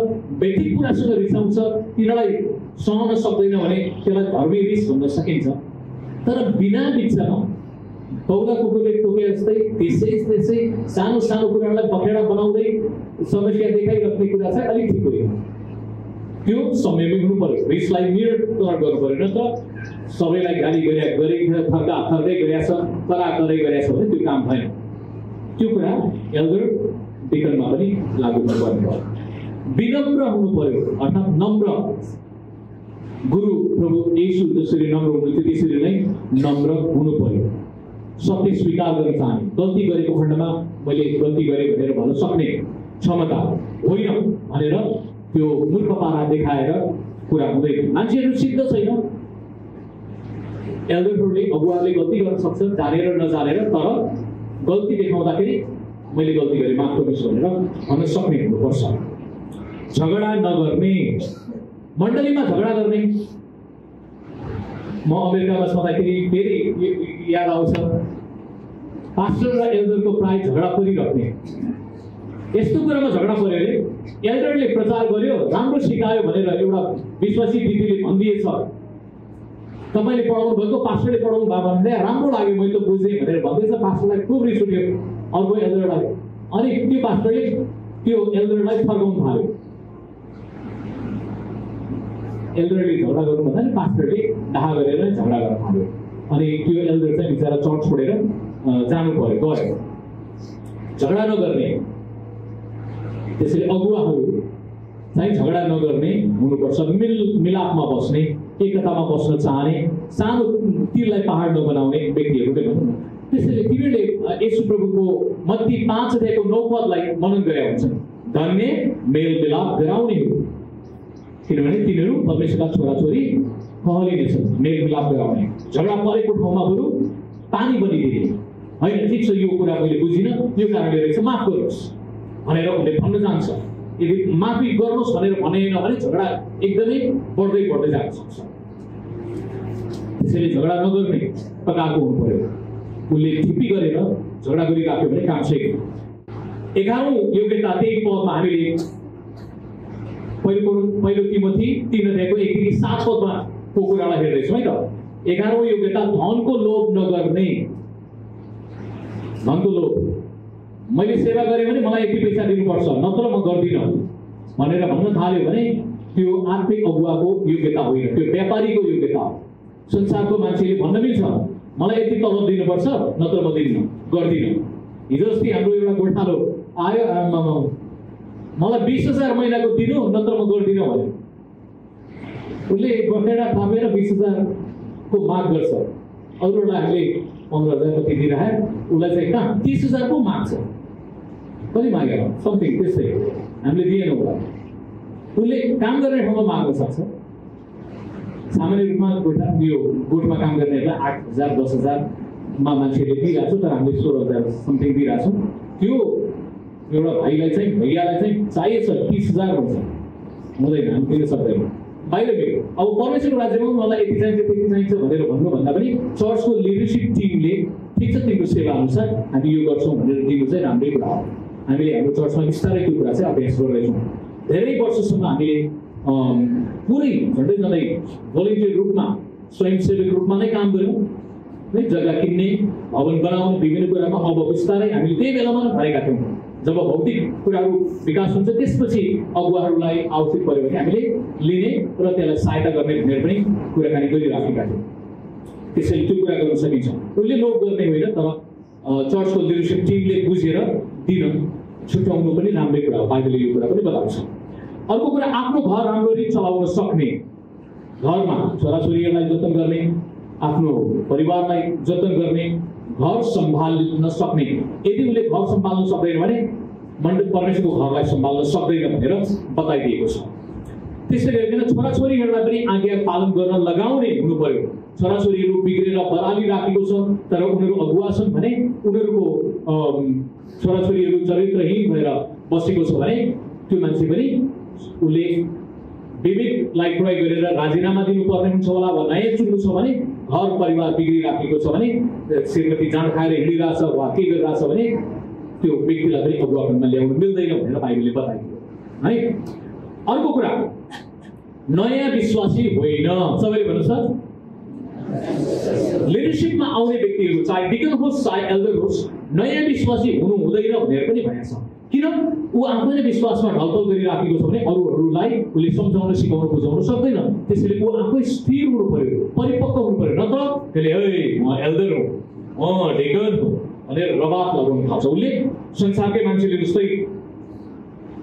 व्यक्तिगत कुरासँग रिसाउँछ, तिनीहरूलाई सहन सक्दैन भने त्यसलाई धर्मी रिस भन्न सकिन्छ। तर बिना बिचमा कौरा कुकुरले टोके जस्तै त्यसै सानो सानो कुरालाई पखेडा बनाउँदै समस्या देखाइराख्ने कुरा चाहिँ अलिक ठिक होइन। त्यो समयमै हुनु पर्यो, रिसलाई नियन्त्रण गर्नु पर्यो। नत्र सबैलाई गाली थर्कै गरिरहेछ, कराकरै गरिरहेछ भने त्यो काम भएन। त्यो कुरा एल्डर डिकनमा पनि लागू गर्नुपर्ने भयो। विनम्र हुनु पर्यो, अर्थात् नम्र। गुरु प्रभु येशू जसरी नम्र हुनुहुन्थ्यो त्यसरी नै नम्र हुनु पर्यो। सत्य स्वीकार गर्न चाहने, गल्ती गरेको खण्डमा मैले गल्ती गरेँ भनेर भन्न सक्ने क्षमता होइन भनेर त्यो मूर्खपना देखाएर कुरा हुँदैन। मान्छेहरू सिद्ध छैन, एल्डरहरूले अगुवाले गल्ती गर्न सक्छ जानेर नजानेर, तर गल्ती देखाउँदाखेरि मैले गल्ती गरेँ माफ गर्नुहोस् भनेर भन्न सक्ने हुनुपर्छ। झगडा नगर्ने, मण्डलीमा झगडा गर्ने। म अमेरिकामा छँदाखेरि फेरि याद आउँछ, पास्टर र एल्डरको प्राय झगडा परिराख्ने। यस्तो कुरामा झगडा पर्यो अरे एल्डरले प्रचार गर्यो, राम्रो सिकायो भनेर एउटा विश्वासी दिदीले भनिदिएछ, तपाईँले पढाउनु भएको पास्टरले पढाउनु भयो भने राम्रो लाग्यो, मैले त बुझेँ भनेर भन्दैछ। पास्टरलाई खुब रिस उठ्यो अर्को एल्डरलाई, अनि त्यो पास्टरले त्यो एल्डरलाई फर्काउनु थाल्यो। एल्डरले झगडा गर्नुभन्दा नि पास्टरले डाहा गरेर झगडा गर्न थाल्यो। अनि त्यो एल्डर चाहिँ बिचरा चर्च छोडेर जानु पर्यो, गयो। झगडा नगर्ने, त्यसैले अगुवाहरू चाहिँ झगडा नगर्ने हुनुपर्छ। मिलापमा बस्ने, एकतामा बस्न चाहने, सानो तिललाई पहाड नबनाउने व्यक्तिहरूले भनौँ न। त्यसैले तिनीहरूले येशू प्रभुको मत्ती 5:9 मनन गरेका हुन्छन्, धन्य मेलमिलाप गराउने हो, किनभने तिनीहरू परमेश्वरका छोराछोरी कहलिनेछन्। मेलमिलाप गराउने, झगडा परेको ठाउँमा बरु पानी बनिदिने होइन। ठिक छ, यो कुरा मैले बुझिनँ, यो कारणले रहेछ, माफ गर्नुहोस् भनेर उसले भन्न जान्छ। यदि माफी गर्नुहोस् भनेर भनेन भने झगडा एकदमै बढ्दै जान सक्छ। त्यसैले झगडा नगर्ने प्रकारको हुनु पर्यो। उसले ढिपी गरेर झगडा गरिराख्यो भने काम छैन। 11औं योग्यता त्यही पदमा हामीले पहिलो तिमोथी 3:1-7 को कुरालाई हेर्दैछौँ है त। 11औं योग्यता धनको लोभ नगर्ने। धनको लोभ, मैले सेवा गरेँ भने मलाई यति पैसा दिनुपर्छ नत्र म गर्दिनँ भनेर भन्न थाल्यो भने त्यो आत्मिक अगुवाको योग्यता होइन, त्यो व्यापारीको योग्यता हो। संसारको मान्छेले भन्न मिल्छ मलाई यति तलब दिनुपर्छ नत्र म गर्दिनँ। हिजो अस्ति हाम्रो एउटा गोठालो आयो, मलाई 20,000 महिनाको दिनु नत्र म गर्दिनँ भने उसले बखेडा थापेर 20,000 को माग गर्छ। अरूलाई हामीले 15,000 कति दिइराखे, उसलाई चाहिँ कहाँ 30,000 को माग्छ। कति मागेर समथिङ त्यस्तै हामीले दिएनौँ उसलाई। उसले काम गर्ने ठाउँमा माग्न सक्छ। सामान्य रूपमा गोठमा काम गर्नेहरूलाई 8,000 10,000 मा मान्छेले दिइरहेको छ, तर हामीले 16,000 समथिङ दिइरहेको छौँ। त्यो एउटा भैयालाई चाहिँ चाहिएछ 30,000 भन्छ, हुँदैन, हामी दिन सक्दैनौँ। बाहिर गयो अब परमेश्वरको राज्यमा मलाई यति चाहिन्छ त्यति चाहिन्छ भनेर भन्नुभन्दा पनि चर्चको लिडरसिप टिमले ठिक छ तिम्रो सेवा अनुसार हामी यो गर्छौँ भनेर दिनु चाहिँ राम्रै कुरा हो। हामीले हाम्रो चर्चमा बिस्तारै त्यो कुरा चाहिँ अभ्यास गर्दैछौँ। धेरै वर्षसम्म हामीले पुरै झन्डै भोलिन्टियर रूपमा स्वयंसेवक रूपमा नै काम गऱ्यौँ है, जग्गा किन्ने, भवन बनाउने, विभिन्न कुरामा। अब बिस्तारै हामीले त्यही बेलामा भएका थियौँ। जब भौतिक कुराहरू विकास हुन्छ त्यसपछि अगुवाहरूलाई आवश्यक पऱ्यो भने हामीले लिने र त्यसलाई सहायता गर्ने भनेर पनि कुराकानी गरिराखेका थियौँ। त्यसैले त्यो कुरा गर्न सकिन्छ। उसले लोभ गर्ने होइन, तर चर्चको लिडरसिप टिमले बुझेर दिन छुट्याउनु पनि राम्रै कुरा हो। बाइबलले यो कुरा पनि बताउँछ। अर्को कुरा, आफ्नो घर राम्ररी चलाउन सक्ने, घरमा छोराछोरीहरूलाई जतन गर्ने, आफ्नो परिवारलाई जतन गर्ने, घर सम्हाल्न सक्ने। यदि उसले घर सम्हाल्न सक्दैन भने परमेश्वरको घरलाई सम्हाल्न सक्दैन भनेर बताइदिएको छ। त्यसैले गर्दा छोराछोरीहरूलाई पनि आज्ञा पालन गर्न लगाउने हुनु पर्यो। छोराछोरीहरू बिग्रेर बराली राखेको छ तर उनीहरू अगुवा छन् भने उनीहरूको छोराछोरीहरू चरित्रहीन भएर बसेको छ भने त्यो मान्छे पनि उसले विवेकलाई प्रयोग गरेर राजीनामा दिनुपर्ने हुन्छ होला, वा नयाँ चुन्नु छ भने, घर परिवार बिग्रिराखेको छ भने, श्रीमती जाँड खाएर हिँडिरहेछ वा के गरिरहेछ भने त्यो व्यक्तिलाई पनि अगुवापनमा ल्याउनु मिल्दैन भनेर बाइबलले बताइदियो है। अर्को कुरा, नयाँ विश्वासी होइन। सबैले भन्नुहोस् त, लिडरशिपमा आउने व्यक्तिहरू चाहे डिकन होस् चाहे एल्डर होस् नयाँ विश्वासी हुनु हुँदैन भनेर पनि भनेको छ। किन ऊ आफैले विश्वासमा ढलफल गरिराखेको छ भने अरूहरूलाई उसले सम्झाउन सिकाउन बुझाउन सक्दैन। त्यसैले ऊ आफै स्थिर हुनु पर्यो, परिपक्व हुनु पर्यो, नत्र त्यसले म एल्डर हो डिकन हो भनेर रबात लगाउन थाल्छ। उसले संसारकै मान्छेले जस्तै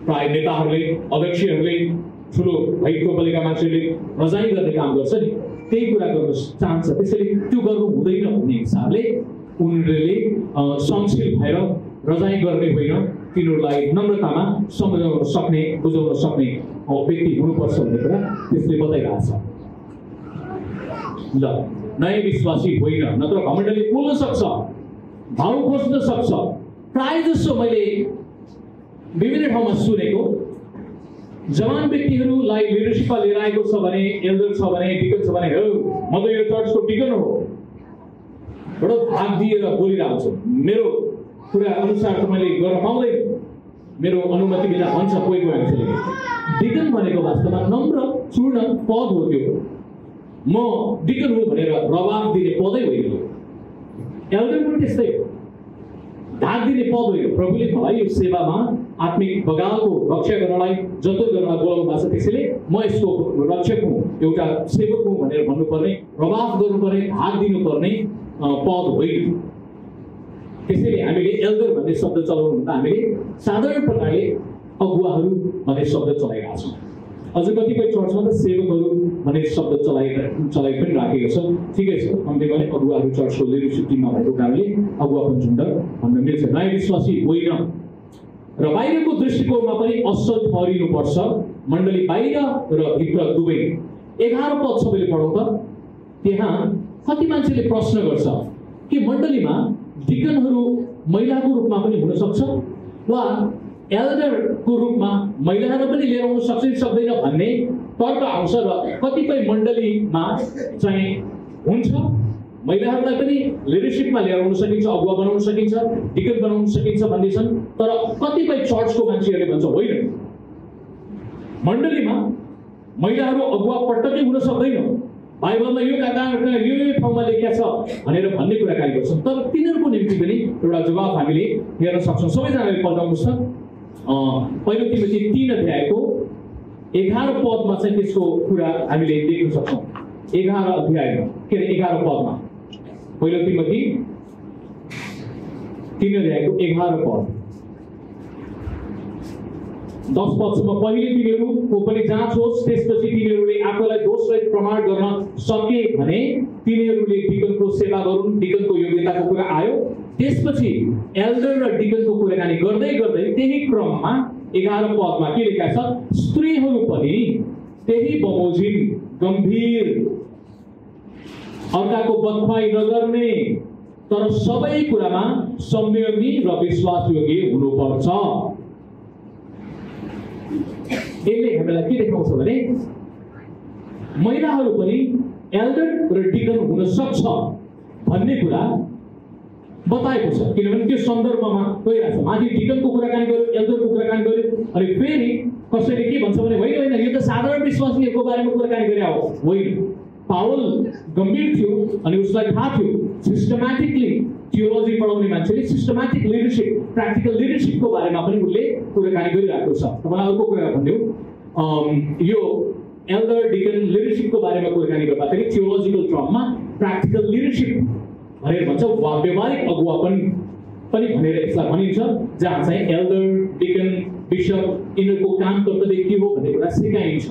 प्राय नेताहरूले अध्यक्षहरूले ठुलो भैटोपलेका मान्छेले रजाइ गर्ने काम गर्छ नि, त्यही कुरा गर्न चाहन्छ। त्यसैले त्यो गर्नु हुँदैन भन्ने हिसाबले उनीहरूले सहनशील भएर रजाइ गर्ने होइन, तिनीहरूलाई नम्रतामा सम्झाउन सक्ने बुझाउन सक्ने व्यक्ति हुनुपर्छ भन्ने कुरा त्यसले बताइरहेको छ। ल नयाँ विश्वासी होइन, नत्र घमण्डले बोल्न सक्छ, भाउ खोज्न सक्छ। प्राय जसो मैले विभिन्न ठाउँमा सुनेको जवान व्यक्तिहरूलाई लिडरसिपमा लिएर आएको छ भने, एल्डर छ भने, डिकन छ भने, म त यो चर्चको डिकन हो बडो भाग दिएर बोलिरहेको छु, मेरो कुरा अनुसार त मैले गर्न पाउँदैन, मेरो अनुमति बिना भन्छ कोही कोही मान्छेले। डिकन भनेको वास्तवमा नम्र चूर्ण पद हो। त्यो म डिकन हुँ भनेर रवाब दिने पदै होइन। एल्डर पनि त्यस्तै हो, धाक दिने पद होइन। प्रभुले मलाई यो सेवामा आत्मिक बगालको रक्षा गर्नलाई जतन गर्न बोलाउनु भएको छ, त्यसैले म यसको रक्षक हुँ, एउटा सेवक हुँ भनेर भन्नुपर्ने, रवाब गर्नुपर्ने, धाक दिनुपर्ने पद होइन। त्यसैले हामीले एल्डर भन्ने शब्द चलाउनुभन्दा हामीले साधारण प्रकारले अगुवाहरू भन्ने शब्द चलाएका छौँ। अझ कतिपय चर्चमा त सेवकहरू भन्ने शब्द चलाइ पनि राखेको छ। ठिकै छ, हामीले भने अगुवाहरू चर्चको लिडरसिप टिममा भएको कारणले अगुवापन झुन्ड भन्न मिल्छ। नयाँ विश्वासी होइन र बाहिरको दृष्टिकोणमा पनि असल ठहरिनुपर्छ। मण्डली बाहिर र भित्र दुवै। 11 पद सबैले पढौँ त। त्यहाँ कति मान्छेले प्रश्न गर्छ कि मण्डलीमा डिकनहरू महिलाको रूपमा पनि हुन सक्छ वा एल्डरको रूपमा महिलाहरू पनि लिएर आउन सक्छ कि सक्दैन भन्ने तर्क आउँछ। र कतिपय मण्डलीमा चाहिँ हुन्छ, महिलाहरूलाई पनि लिडरसिपमा लिएर आउन सकिन्छ, अगुवा बनाउन सकिन्छ, डिकन बनाउन सकिन्छ भन्ने छन्। तर कतिपय चर्चको मान्छेहरूले भन्छ होइन, मण्डलीमा महिलाहरू अगुवा पटक्कै हुन सक्दैन, बाइबलमा यो ठाउँमा लेखिएको छ भनेर भन्ने कुराकानी गर्छन्। तर तिनीहरूको निम्ति पनि एउटा जवाब हामीले हेर्न सक्छौँ। सबैजनाले पढ्नुहोस् त। पहिलो तिमोथी 3 अध्यायको 11 पदमा चाहिँ त्यसको कुरा हामीले देख्न सक्छौँ। 11 अध्यायमा के अरे 11 पदमा पहिलो तिमोथी 3 अध्यायको 11 पद 10 पदसम्म। पहिले तिनीहरूको पनि जाँच होस्, त्यसपछि तिनीहरूले आफूलाई दोषरहित प्रमाण गर्न सके भने तिनीहरूले डिकनको सेवा गरून्। डिकनको योग्यताको कुरा आयो, त्यसपछि एल्डर र डिकनको कुराकानी गर्दै गर्दै त्यही क्रममा 11 पदमा के लेखेको छ, स्त्रीहरू पनि त्यही बमोजिम, गम्भीर, अर्काको बदमाई नगर्ने, तर सबै कुरामा संयमी र विश्वासयोग्य हुनुपर्छ। यसले हामीलाई के देखाउँछ भने महिलाहरू पनि एल्डर र डिकन हुन सक्छ भन्ने कुरा बताएको छ। किनभने त्यो सन्दर्भमा गइरहेको छ। माथि डिकनको कुराकानी गर्यो, एल्डरको कुराकानी गर्यो, अनि फेरि कसैले के भन्छ भने होइन यो त साधारण विश्वासीहरूको बारेमा कुराकानी गरे हो। होइन, पावल गम्भीर थियो अनि उसलाई थाहा थियो सिस्टमेटिकली थियोलोजी पढाउने मान्छेले सिस्टमेटिक लिडरसिप, प्र्याक्टिकल लिडरसिपको बारेमा पनि उसले कुराकानी गरिरहेको छ। तपाईँलाई अर्को कुरा भन्यो, यो एल्डर डिकन लिडरसिपको बारेमा कुराकानी गर्दाखेरि थियोलोजिकल टर्ममा प्र्याक्टिकल लिडरसिप भनेर भन्छ, वा व्यवहारिक अगुवापन पनि भनेर यसलाई भनिन्छ, जहाँ चाहिँ एल्डर, डिकन, बिशप यिनीहरूको काम कर्तव्य के हो भन्ने कुरा सिकाइन्छ।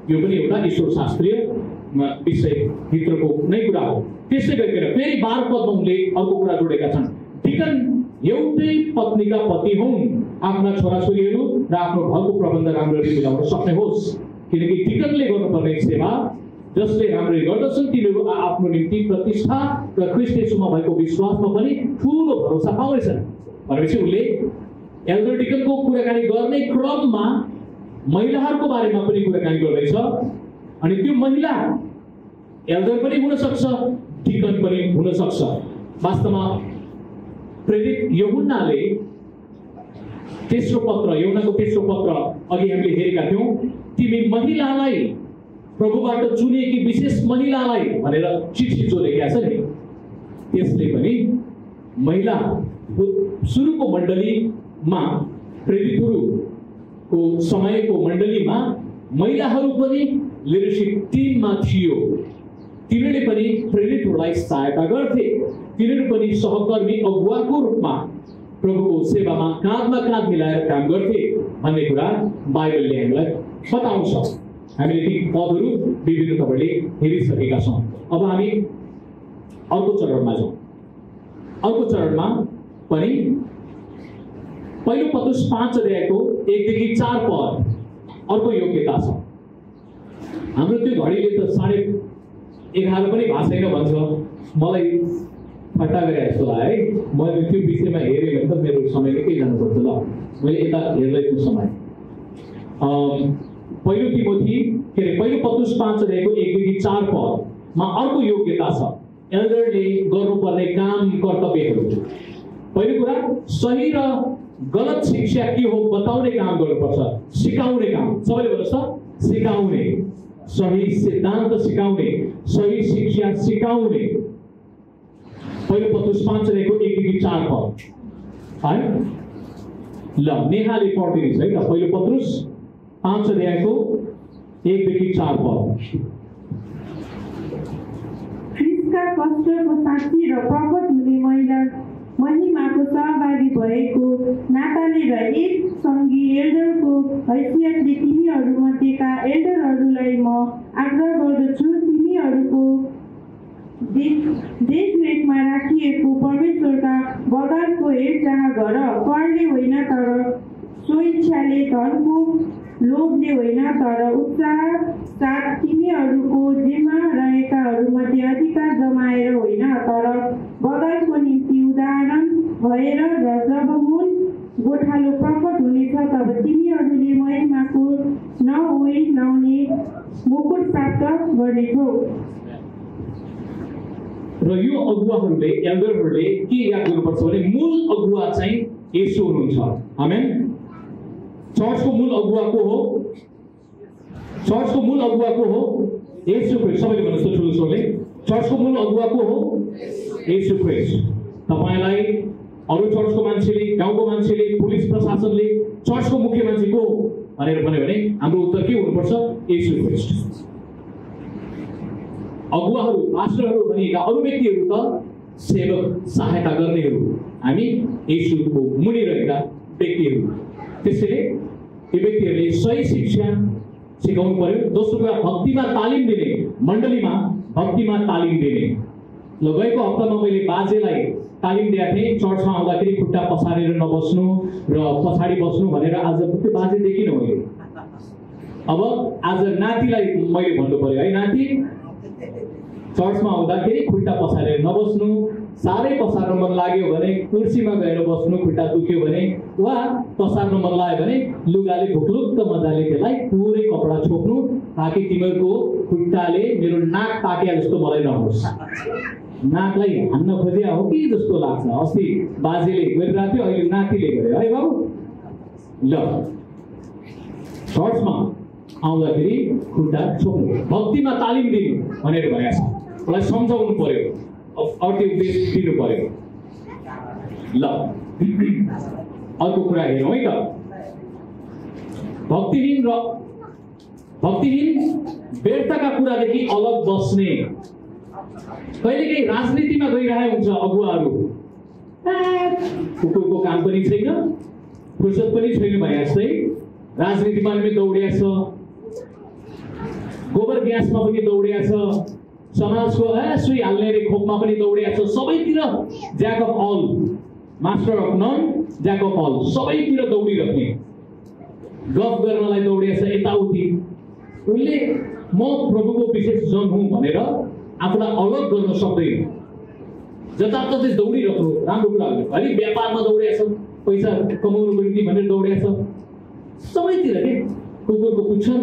यो पनि एउटा ईश्वर शास्त्रीय विषयभित्रको नै कुरा हो। त्यसै गरेर फेरि 12 पदमा उनले अर्को कुरा जोडेका छन्, डिकन एउटै पत्नीका पति हुन्, आफ्ना छोराछोरीहरू र आफ्नो घरको प्रबन्ध राम्ररी मिलाउन सक्ने होस्। किनकि डिकनले गर्नुपर्ने सेवा जसले राम्ररी गर्दछन् तिनीहरू आफ्नो निम्ति प्रतिष्ठा र ख्रीष्ट येशूमा भएको विश्वासमा पनि ठुलो भरोसा पाउनेछन्। भनेपछि उनले एल्डर डिकनको कुराकानी गर्ने क्रममा महिलाहरूको बारेमा पनि कुराकानी गर्दैछ। अनि त्यो महिला एल्डर पनि हुन सक्छ, डिकन पनि हुन सक्छ। वास्तवमा प्रेरित यूहन्नाले तेस्रो पत्र, यूहन्नाको तेस्रो पत्र अघि हामीले हेरेका थियौँ, तिमी महिलालाई प्रभुबाट चुनिएकी विशेष महिलालाई भनेर चिठी जो लेखेका छ नि, त्यसले पनि महिला सुरुको मण्डलीमा प्रेरितहरूको समयको मण्डलीमा महिलाहरू पनि लिडरसिप टिममा थियो। तिनीहरूले पनि प्रेरितहरूलाई सहायता गर्थे। तिनीहरू पनि सहकर्मी अगुवाको रूपमा प्रभुको सेवामा काँधमा काँध मिलाएर काम गर्थे भन्ने कुरा बाइबलले हामीलाई बताउँछ। हामीले ती पदहरू विभिन्न तपाईँले हेरिसकेका छौँ। अब हामी अर्को चरणमा जाउँ। अर्को चरणमा पनि पहिलो पत्रुस 5 अध्यायको 1 देखि 4 पद अर्को योग्यता छ। हाम्रो त्यो घडीले त 11:30 पनि भएको छैन भन्छ। मलाई फट्टा गरे जस्तो लाग्यो है। मैले त्यो विषयमा हेरेँ भने त मेरो समय निकै जानुपर्छ। ल मैले यता हेर्दैछु समय। पहिलो पत्रुस 5 अध्यायको 1 देखि 4 पदमा अर्को योग्यता छ। एल्डरले गर्नुपर्ने काम कर्तव्यहरू। पहिलो कुरा, सही र गलत शिक्षा के हो बताउने काम गर्नुपर्छ। सिकाउने काम। सबैले भन्नुहोस् त, सिकाउने। सही सिद्धान्त सिकाउने, सही शिक्षा सिकाउने। पहिलो पत्रुस 5 अध्यायको 1 देखि 4 पद है। ल नेहाले पढिदिनुहोस् है त। पहिलो पत्रुस 5 अध्यायको 1 देखि 4 पद। ख्रिस्टका कष्टको साक्षी र प्रकट हुने महिमाको सहभागी भएको नाताले र एक सङ्गी एल्डरको हैसियतले तिमीहरूमध्येका एल्डरहरूलाई म आग्रह गर्दछु, तिमीहरूको देखरेखमा राखिएको परमेश्वरका बगानको हेरचाह गर। करले होइन तर स्वइच्छाले, धनको लोभले होइन तर उत्साह साथ, तिमीहरूको जिम्मा रहेकाहरूमध्ये अधिकार जमाएर होइन तर बगानको निम्ति उदाहरण भएर। र जब मूल गोठालो प्रकट हुनेछ तब तिमीहरूले महिमाको नओइ लाउने मुकुट प्राप्त गर्नेछौ। र यो अगुवाहरूले, एल्डरहरूले के याद गर्नुपर्छ भने मूल अगुवा चाहिँ येशू हुनुहुन्छ। आमेन। चर्चको मूल अगुवा को हो? चर्चको मूल अगुवा को हो? येशू ख्रिस्ट। सबैले भन्नुहोस् त ठुलो स्वरले, चर्चको मूल अगुवा को हो? येशू ख्रिस्ट। तपाईलाई अरू चर्चको मान्छेले, गाउँको मान्छेले, पुलिस प्रशासनले चर्चको मुख्य मान्छे को हो भनेर भन्यो भने हाम्रो उत्तर के हुनुपर्छ? येशू ख्रिस्ट। अगुवाहरू, पास्टरहरू भनिएका अरू व्यक्तिहरू त सेवक, सहायता गर्नेहरू। हामी येशूको मुनि रहेका व्यक्तिहरू। त्यसैले ती व्यक्तिहरूले सही शिक्षा सिकाउनु पर्यो। दोस्रो कुरा, भक्तिमा तालिम दिने, मण्डलीमा भक्तिमा तालिम दिने। ल गएको हप्तामा मैले बाजेलाई तालिम दिएको थिएँ। चर्चमा आउँदाखेरि खुट्टा पसारेर नबस्नु र पछाडि बस्नु भनेर। आज त्यो बाजे देखिनँ मैले। अब आज नातिलाई मैले भन्नु पर्यो है, नाति चर्चमा आउँदाखेरि खुट्टा पसारेर नबस्नु। साह्रै पसार्न मन लाग्यो भने कुर्सीमा गएर बस्नु, खुट्टा दुख्यो भने, वा पसार्न मन लाग्यो भने लुगाले भुक्लुक्क मजाले त्यसलाई पुरै कपडा छोप्नु, ताकि तिमीहरूको खुट्टाले मेरो नाक पाके जस्तो मलाई नहोस्। नाकलाई हान्न खोजिया हो कि जस्तो लाग्छ। अस्ति बाजेले गरिरहेको थियो, अहिले नातिले गर्यो है बाबु। ल चर्चमा आउँदाखेरि खुट्टा छोप्नु, भक्तिमा तालिम दिनु भनेर भनेको छ। उसलाई सम्झाउनु पर्यो, अर्को उपदेश दिनु पर्यो। ल अर्को कुरा हेरौँ है त। भक्तिहीन व्यर्थका कुरादेखि अलग बस्ने। कहिलेकाहीँ राजनीतिमा गइरहेको हुन्छ अगुवाहरू, कुकुरको काम पनि छैन, फुर्सद पनि छैन भने जस्तै राजनीतिमा पनि दौडिया छ, गोबर ग्यासमा पनि दौडिया छ, समाजको सुई हाल्ने खोपमा पनि दौडिया छ। सबैतिर jack of all, master of none, jack of all, सबैतिर दौडिरहने, गफ गर्नलाई दौडिया छ यताउति। उनले म प्रभुको विशेष जन हुँ भनेर आफूलाई अलग गर्न सक्दैन। जताततै दौडिरहनु राम्रो कुरा हो। अलि व्यापारमा दौडिया छ, पैसा कमाउनुको निम्ति भनेर दौडिया छ। सबैतिर के कुकुरको पुच्छर,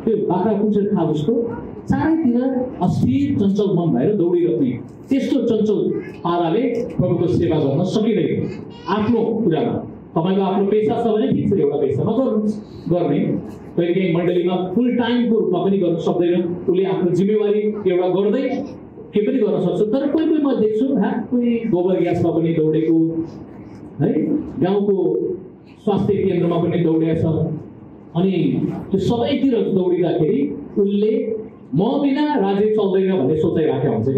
त्यो बाख्रा पुच्छर खा जस्तो चारैतिर अस्थिर चञ्चल मन भएर दौडिरहने। त्यस्तो चञ्चल पाराले प्रभुको सेवा गर्न सकिँदैन आफ्नो कुरामा। तपाईको आफ्नो पेशा छ भने ठिक छ, एउटा पेशामा गर्नुहोस्, गर्ने कहिलेकाहीँ मण्डलीमा फुल टाइमको रूपमा पनि गर्न सक्दैन, उसले आफ्नो जिम्मेवारी एउटा गर्दै के पनि गर्न सक्छ। तर कोही कोही म देख्छु कोही गोबर ग्यासमा पनि दौडेको है, गाउँको स्वास्थ्य केन्द्रमा पनि दौडेछ, अनि त्यो सबैतिर दौडिँदाखेरि उसले म बिना राज्य चल्दैन भन्ने सोचाइराखेको हुन्छ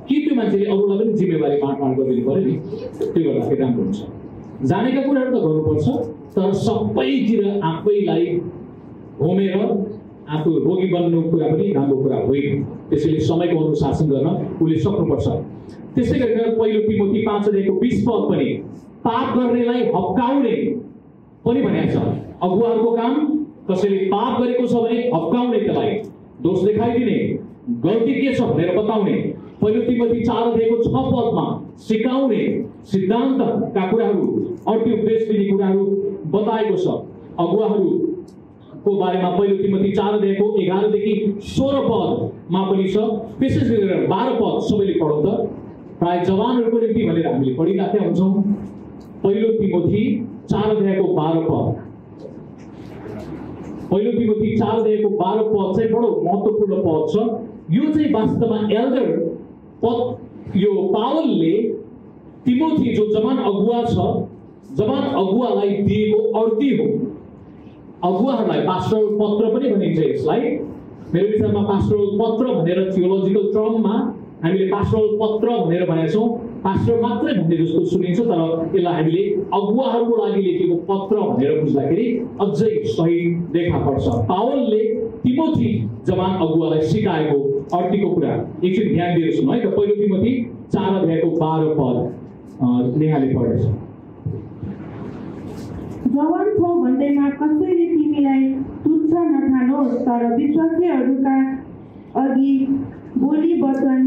कि त्यो मान्छेले अरूलाई पनि जिम्मेवारी बाँडफाँड गरिदिनु पर्यो नि, त्यो गर्दाखेरि राम्रो हुन्छ। जानेका कुराहरू त गर्नुपर्छ, तर सबैतिर आफैलाई घुमेर आफू रोगी बन्नु कुरा पनि राम्रो कुरा होइन। त्यसैले समयको अनुशासन गर्न उसले सक्नुपर्छ। त्यसै गरेर पहिलो तिमोथी 5:20 पनि पाप गर्नेलाई हप्काउने पनि भनेको छ। अगुवाहरूको काम कसैले पाप गरेको छ भने हप्काउने, त्यसलाई दोष देखाइदिने, गल्ती के छ भनेर बताउने। पहिलो तिमोथी 4:6 सिकाउने सिद्धान्तका कुराहरू, अर्थी उपदेश दिने कुराहरू बताएको छ। अगुवाहरूको बारेमा पहिलो तिमोथी 4:11-16 पनि छ। विशेष गरेर 12 सबैले पढौँ त, प्राय जवानहरूको निम्ति भनेर हामीले पढिराखेका हुन्छौँ। पहिलो तिमोथी 4:12 पहिलो तिमोथी 4:12 चाहिँ बडो महत्त्वपूर्ण पद छ। यो चाहिँ वास्तवमा एल्डर पद, यो पावलले तिमोथी जो जवान अगुवा छ, जवान अगुवालाई दिएको अर्थी हो। अगुवाहरूलाई पास्टरल पत्र पनि भनिन्छ यसलाई। मेरो विचारमा पास्टरल पत्र भनेर थियोलोजिकल टर्ममा हामीले पास्टरल पत्र भनेर भनेका छौँ, पास्टर मात्रै भन्ने जस्तो सुनिन्छ, तर यसलाई हामीले अगुवाहरूको लागि लेखेको पत्र भनेर बुझ्दाखेरि अझै सही देखा पर्छ। पावलले तिमोथी जवान अगुवालाई सिकाएको अर्थीको कुरा एकछिन ध्यान दिएर सुन्नु है त। पहिलो तिमोथी 4:12 नेहाले पढेछ। जवान छौ भन्दैमा कसैले तिमीलाई तुच्छ नठानोस्, तर विश्वासीहरूका अघि बोली वचन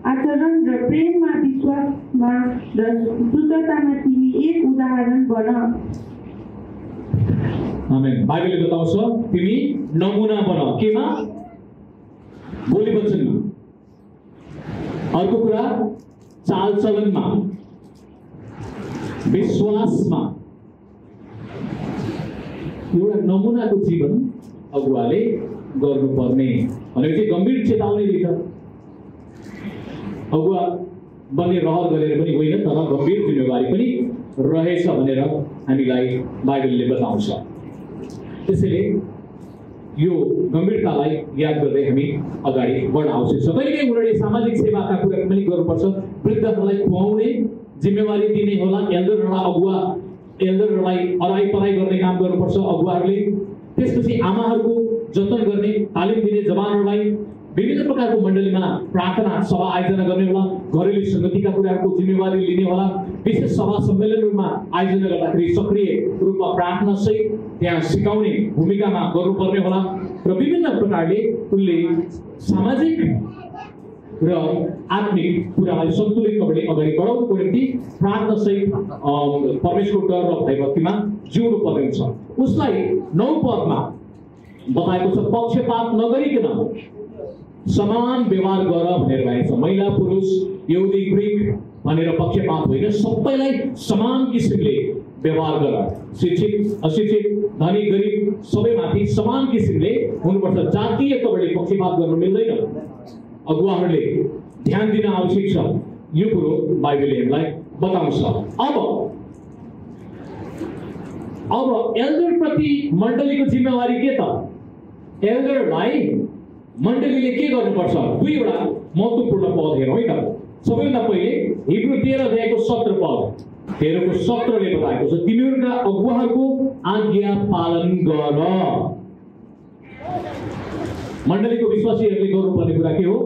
आचरण र प्रेममा विश्वासमा र शुद्धतामा तिमी एक उदाहरण बन। आमेन। बाइबलले बताउँछ तिमी नमुना बन, केमा? बोली वचनमा, अर्को कुरा चालचलनमा, विश्वासमा। एउटा नमुनाको जीवन अगुवाले गर्नुपर्ने भनेको चाहिँ गम्भीर चेतावनी दिन्छ। अगुवा बन्ने रहर गरेर पनि होइन, तर गम्भीर जिम्मेवारी पनि रहेछ भनेर हामीलाई बाइबलले बताउँछ। त्यसैले यो गम्भीरतालाई याद गर्दै हामी अगाडि बढ्न आवश्यक छ। कहिलेकाहीँ उनीहरूले सामाजिक सेवाका कुरा पनि गर्नुपर्छ। वृद्धहरूलाई खुवाउने जिम्मेवारी दिने होला एल्डरहरूलाई, अगुवा एल्डरहरूलाई अराई पराई गर्ने काम गर्नुपर्छ अगुवाहरूले। त्यसपछि आमाहरूको जतन गर्ने, तालिम दिने, जवानहरूलाई विभिन्न प्रकारको मण्डलीमा प्रार्थना सभा आयोजना गर्ने होला, घरेलु सङ्गतिका कुराहरूको जिम्मेवारी लिने होला, विशेष सभा सम्मेलनहरूमा आयोजना गर्दाखेरि सक्रिय रूपमा प्रार्थना सहित त्यहाँ सिकाउने भूमिकामा गर्नुपर्ने होला। र विभिन्न प्रकारले उनले सामाजिक र आत्मिक कुरालाई सन्तुलित तपाईँले अगाडि बढाउनुको निम्ति प्रार्थना सहित परमेश्वरको डर र भयभक्तिमा जिउनु पर्ने हुन्छ। उसलाई 9 पदमा बताएको छ पक्षपात नगरिकन समान व्यवहार गर भनेर भनेको छ। महिला पुरुष यहुदी ग्रीक भनेर पक्षपात होइन, सबैलाई समान किसिमले व्यवहार गर। शिक्षित अशिक्षित धनी गरिब सबैमाथि समान किसिमले हुनुपर्छ। जातीय तपाईँले पक्षपात गर्नु मिल्दैन। अगुवाहरूले ध्यान दिन आवश्यक छ। यो कुरो बाइबलले हामीलाई बताउँछ। अब एल्डर प्रति मण्डलीको जिम्मेवारी के त? एल्डरलाई मण्डलीले के गर्नुपर्छ? दुईवटा महत्त्वपूर्ण पद हेरौँ है त। सबैभन्दा पहिले हिब्रू 13:17 बताएको छ तिनीहरूका अगुवाहरूको आज्ञा पालन गर। मण्डलीको विश्वासीहरूले गर्नुपर्ने कुरा के हो?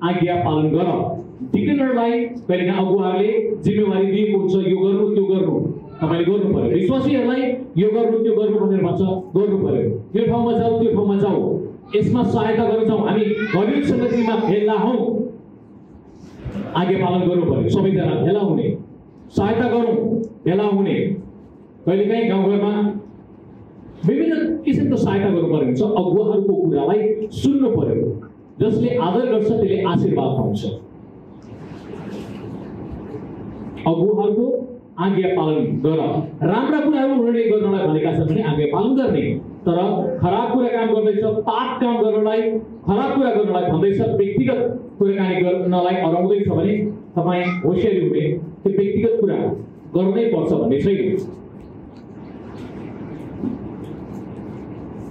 आज्ञा पालन गर। डिकनहरूलाई कहिलेकाहीँ अगुवाहरूले जिम्मेवारी दिएको हुन्छ, यो गर्नु त्यो गर्नु तपाईँले गर्नु पर्यो। विश्वासीहरूलाई यो गर्नु त्यो गर्नु भनेर भन्छ, गर्नु पर्यो। यो ठाउँमा जाऊ, त्यो ठाउँमा जाऊ, यसमा सहायता गर्न जाउँ, हामी घरेलु सङ्गतिमा भेला हौँ, आज्ञा पालन गर्नु पर्यो। सबैजना भेला हुने, सहायता गरौँ, भेला हुने। कहिलेकाहीँ गाउँघरमा विभिन्न किसिमको सहायता गर्नुपर्ने हुन्छ। अगुवाहरूको कुरालाई सुन्नु पर्यो। जसले आदर गर्छ त्यसले आशीर्वाद पाउँछ। अगुवाहरूको आज्ञा पालन गर। राम्रा कुराहरू उनीहरूले गर्नलाई भनेका छन् भने आज्ञा पालन गर्ने, तर खराब कुरा काम गर्दैछ, पाप काम गर्नलाई, खराब कुरा गर्नलाई भन्दैछ, व्यक्तिगत कुराकानी गर्नलाई अराउँदैछ भने तपाईँ होसियारी हुने, त्यो व्यक्तिगत कुरा गर्नै पर्छ भन्ने छैन।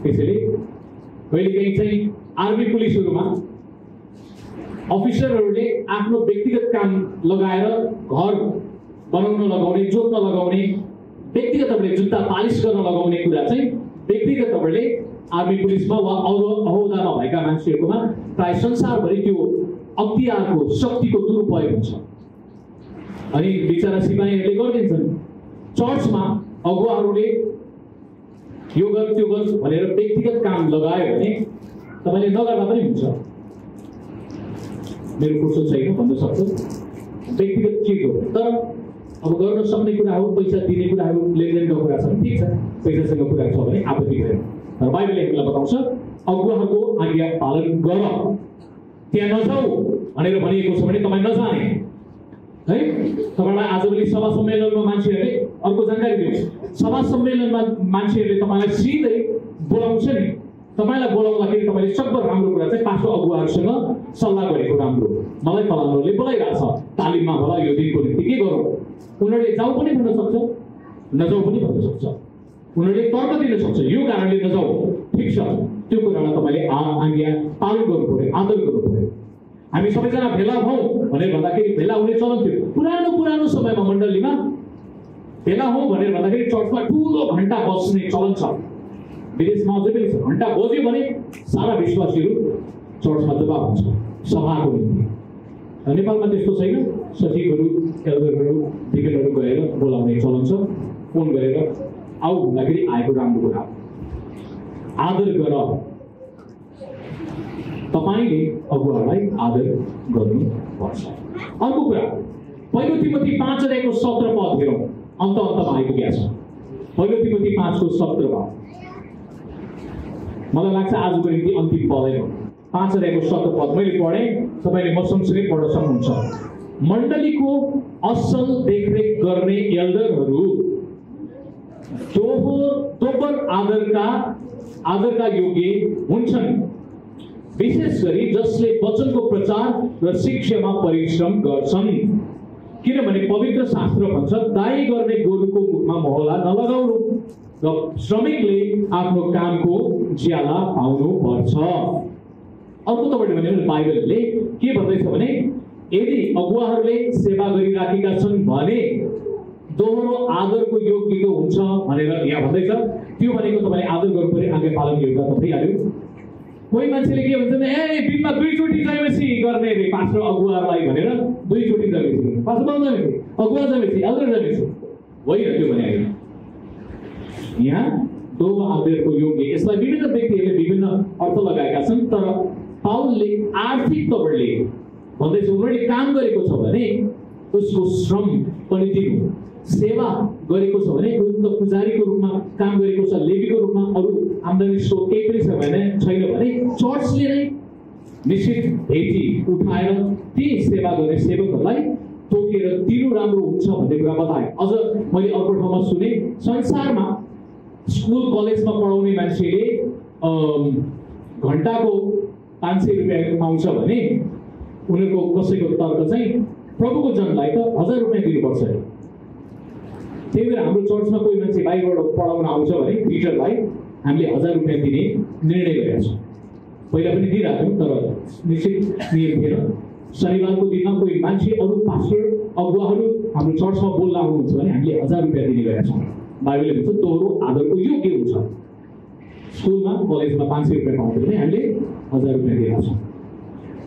त्यसैले कहिलेकाहीँ चाहिँ आर्मी पुलिसहरूमा अफिसरहरूले आफ्नो व्यक्तिगत काम लगाएर घर बनाउन लगाउने, जोत्न लगाउने, व्यक्तिगत तपाईँले जुत्ता पालिस गर्न लगाउने कुरा चाहिँ व्यक्तिगत तपाईँले आर्मी पुलिसमा वा अहोदामा भएका मान्छेहरूकोमा प्राय संसारभरि त्यो अख्तियारको शक्तिको दुरुपयोग हुन्छ। अनि बिचरा सिपाहीहरूले गरिदिन्छन्। चर्चमा अगुवाहरूले यो गर त्यो गर भनेर व्यक्तिगत काम लगायो भने तपाईँले नगर्दा पनि हुन्छ। मेरो फुर्सद छैन भन्न सक्छ, व्यक्तिगत चिज हो। तर अब गर्न सक्ने कुरा हो, पैसा दिने कुराहरू, लेनदेनका कुरा छन्, ठिक छ, पैसासँग कुरा छ भने आपत्ति छैन। तर बाइबलले हामीलाई बताउँछ अगुवाहरूको आज्ञा पालन गर, त्यहाँ नजाऊ भनेर भनिएको छ भने तपाईँ नजाने है। तपाईँलाई आजभोलि सभा सम्मेलनमा मान्छेहरूले अर्को जानकारी दिनुहोस्, सभा सम्मेलनमा मान्छेहरूले तपाईँलाई सिधै बोलाउँछ नि, तपाईँलाई बोलाउँदाखेरि तपाईँले सबभन्दा राम्रो कुरा चाहिँ पास्टर अगुवाहरूसँग सल्लाह गरेको राम्रो। मलाई फलानुले बोलाइरहेछ तालिममा, होला यो दिनको निम्ति के गरौँ, उनीहरूले जाऊ पनि भन्न सक्छ, नजाऊ पनि भन्न सक्छ, उनीहरूले तर्क दिन सक्छ, यो कारणले नजाऊ, ठिक छ, त्यो कुरालाई तपाईँले आज्ञा पालन गर्नु पर्यो, आदर गर्नु पर्यो। हामी सबैजना भेला हौँ भनेर भन्दाखेरि भेला हुने चलन थियो पुरानो समयमा, मण्डलीमा भेला हौँ भनेर भन्दाखेरि चर्चमा ठुलो घण्टा बज्ने चलन छ। विदेशमा अझै पनि छ, घण्टा बज्यो भने सारा विश्वासीहरू चर्चमा जवाब हुन्छ सभाको निम्ति। नेपालमा त्यस्तो छैन, सचिवहरू, एल्डरहरू, डिकेटहरू गएर बोलाउने चलन छ, फोन गरेर आऊ भन्दाखेरि आएको राम्रो कुरा। आदर गर, तपाईँले अगुवालाई आदर गर्नुपर्छ। अर्को कुरा, पहिलो तिमोथी 5:17 हेरौँ, अन्तमा आइपुगेका छ। पहिलो तिमोथी 5:17 मलाई लाग्छ आजको निम्ति अन्तिम पदै हो। 5:17 मैले पढेँ, तपाईँले म सँगसँगै पढ्न सक्नुहुन्छ। मण्डलीको असल देखरेख गर्ने एल्डरहरू दोबर आदरका योग्य हुन्छन्, विशेष गरी जसले वचनको प्रचार र शिक्षामा परिश्रम गर्छन्। किनभने पवित्र शास्त्र भन्छ, दाइ गर्ने गोरुको मुखमा मोहला नलगाउनु र श्रमिकले आफ्नो कामको ज्याला पाउनु पर्छ। अर्को तपाईँले भन्यो बाइबलले के भन्दैछ भने यदि अगुवाहरूले सेवा गरिराखेका छन् भने दोहोरो आदरको योग्यको हुन्छ भनेर यहाँ भन्दैछ। त्यो भनेको तपाईँले आदर गर्नु पर्यो, आज्ञा पालन योग्य त भइहाल्यो। कोही मान्छेले के भन्छ भने दिनमा 2 चोटि जयमसी गर्ने रे पास्टर अगुवालाई भनेर, 2 चोटि जयमसी, पास्टर बाबु जयमसी, अगुवा जयमसी, एल्डर जयमसी होइन, त्यो भने होइन। यहाँ दोहो आदरको योग्य, यसलाई विभिन्न व्यक्तिहरूले विभिन्न अर्थ लगाएका छन्, तर पाउलले आर्थिक तवरले भन्दैछ उनीहरूले काम गरेको छ भने उसको श्रम पनि दिनु, सेवा गरेको छ भने पुजारीको रूपमा काम गरेको छ, लेवीको रूपमा अरू आम्दानी स्रोत केही पनि छैन भने चर्चले नै निश्चित भेटी उठाएर ती सेवा गर्ने सेवकहरूलाई तोकेर दिनु राम्रो हुन्छ भन्ने कुरा बताए। अझ मैले अर्को ठाउँमा सुने, संसारमा स्कुल कलेजमा पढाउने मान्छेले घण्टाको 500 रुपियाँ पाउँछ भने उनीहरूको कसैको तर्क चाहिँ प्रभुको जनलाई त 1000 रुपियाँ दिनुपर्छ अरे। त्यही भएर हाम्रो चर्चमा कोही मान्छे बाहिरबाट पढाउन आउँछ भने टिचरलाई हामीले 1000 रुपियाँ दिने निर्णय गरेका छौँ। पहिला पनि दिइरहेको थियौँ, तर निश्चित नियम थिएन। शनिबारको दिनमा कोही मान्छे अरू पास्टर अगुवाहरू हाम्रो चर्चमा बोल्न आउनुहुन्छ भने हामीले 1000 रुपियाँ दिने गरेका छौँ। बाइबलले भन्छ दोहोरो आदरको योग्य हुन्छ। स्कुलमा कलेजमा 500 रुपियाँ पाउँथ्यो भने हामीले 1000 रुपियाँ दिएका छौँ।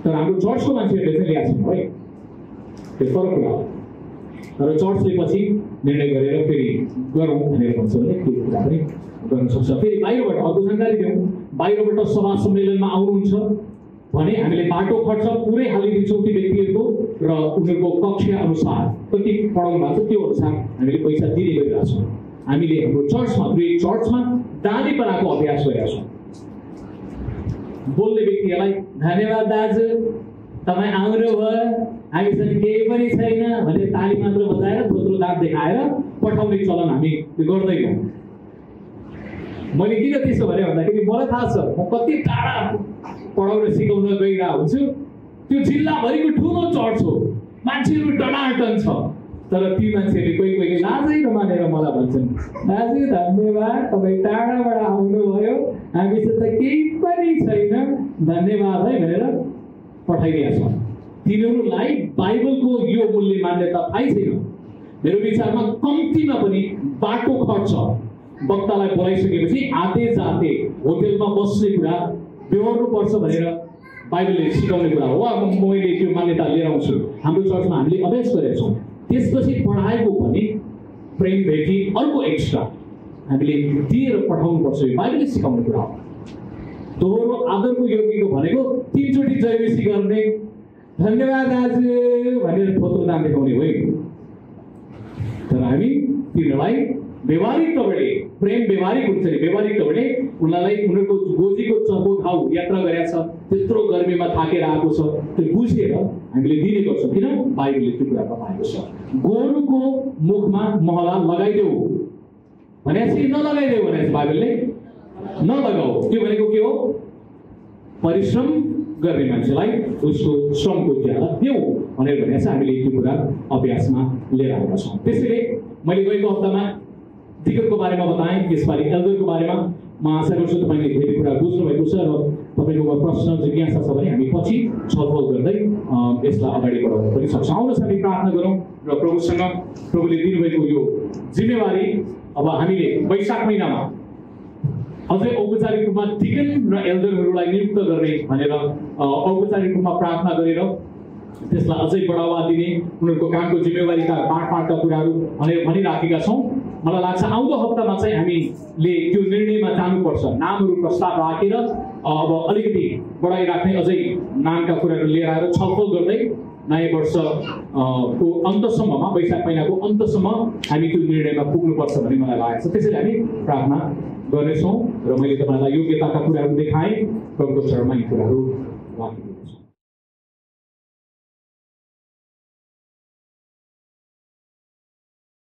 तर हाम्रो चर्चको मान्छेहरूले चाहिँ ल्याएको छौँ है, त्यो फरक कुरा हो। तर चर्चले पछि निर्णय गरेर फेरि गरौँ भनेर भन्छ भने त्यो कुरा पनि गर्न सक्छ। फेरि बाहिरबाट अर्को जानकारी दिउँ, बाहिरबाट सभा सम्मेलनमा आउनुहुन्छ भने हामीले बाटो खर्च पुरै हालिदिन्छौँ ती व्यक्तिहरूको र उनीहरूको कक्षा अनुसार कति पढाउनु भएको छ त्यो अनुसार हामीले पैसा दिने गरिरहेको छौँ। हामीले हाम्रो चर्चमा दानीपनाको अभ्यास गरेका छौँ। बोल्ने व्यक्तिहरूलाई धन्यवाद दाजु, तपाईँ आउनुभयो, हामीसँग केही पनि छैन भने ताली मात्र बजाएर थोत्रो दाँत देखाएर पठाउने चलन हामी गर्दैनौँ। मैले किन त्यसो भने भन्दाखेरि मलाई थाहा छ म कति टाढा पढाउन सिकाउन गइरहेको हुन्छु, त्यो जिल्लाभरिको ठुलो चर्च हो, मान्छेहरू टनाटन छ, तर ती मान्छेले कोही कोही लाजै नमानेर मलाई भन्छन्, दाजु धन्यवाद तपाईँ टाढाबाट आउनुभयो, हामीसँग त केही पनि छैन, धन्यवाद है भनेर पठाइदिएका छन्। तिनीहरूलाई बाइबलको यो मूल्य मान्यता थाहै छैन। मेरो विचारमा कम्तीमा पनि बाटो खर्च वक्तालाई बोलाइसकेपछि आते जाते होटेलमा बस्ने कुरा बेहोर्नुपर्छ भनेर बाइबलले सिकाउने कुरा हो। अब मैले त्यो मान्यता लिएर आउँछु, हाम्रो चर्चमा हामीले अभ्यास गरेका छौँ। त्यसपछि पढाएको पनि प्रेम भेटी अर्को एक्स्ट्रा हामीले दिएर पठाउनुपर्छ, यो बाइबलले सिकाउने कुरा हो। दोहोरो आदरको योग्यको भनेको 3 चोटि जयमसी गर्ने, धन्यवाद दाजु भनेर थोत्रो दाम देखाउने होइन। तर हामी तिनीहरूलाई व्यवहारिक तवरले प्रेम व्यवहारिक हुन्छ नि, व्यवहारिक तवरले उनीहरूको गोजीको चर्को घाउ यात्रा गरेका छ, त्यत्रो गर्मीमा थाकेर आएको छ, त्यो बुझेर हामीले दिने गर्छौँ। किन? बाइबलले त्यो कुरा बताएको छ। गोरुको मुखमा महला लगाइदेऊ भनेपछि नलगाइदेऊ भनेपछि बाइबलले नलगाऊ। त्यो भनेको के हो? परिश्रम गर्ने मान्छेलाई उसको श्रमको ज्याला देऊ भनेर भनेपछि हामीले त्यो कुरा अभ्यासमा लिएर आएका छौँ। त्यसैले मैले गएको हप्तामा दिक्कतको बारेमा बताएँ, यसपालि एल्डरको बारेमा म आशा गर्छु तपाईँले धेरै कुरा बुझ्नुभएको छ र तपाईँको प्रश्न जिज्ञासा छ भने हामी पछि छलफल गर्दै यसलाई अगाडि बढाउन पनि सक्छौँ। आउनुहोस् हामी प्रार्थना गरौँ र प्रभुसँग प्रभुले दिनुभएको यो जिम्मेवारी अब हामीले वैशाख महिनामा अझै औपचारिक रूपमा डिकन र एल्डरहरूलाई नियुक्त गर्ने भनेर औपचारिक रूपमा प्रार्थना गरेर त्यसलाई अझै बढावा दिने, उनीहरूको कामको जिम्मेवारीका बाँडफाँडका कुराहरू भनेर भनिराखेका छौँ। मलाई लाग्छ आउँदो हप्तामा चाहिँ हामीले त्यो निर्णयमा जानुपर्छ। नामहरू प्रस्ताव राखेर अब अलिकति बढाइराख्ने, अझै नामका कुराहरू लिएर आएर छलफल गर्दै नयाँ वर्षको अन्तसम्ममा, वैशाख महिनाको अन्तसम्म हामी त्यो निर्णयमा पुग्नुपर्छ भन्ने मलाई लागेको छ। त्यसैले हामी प्रार्थना गर्नेछौँ र मैले तपाईँलाई योग्यताका कुराहरू देखाएँ, प्रभुको चरणमा यी कुराहरू राखिदिनेछु।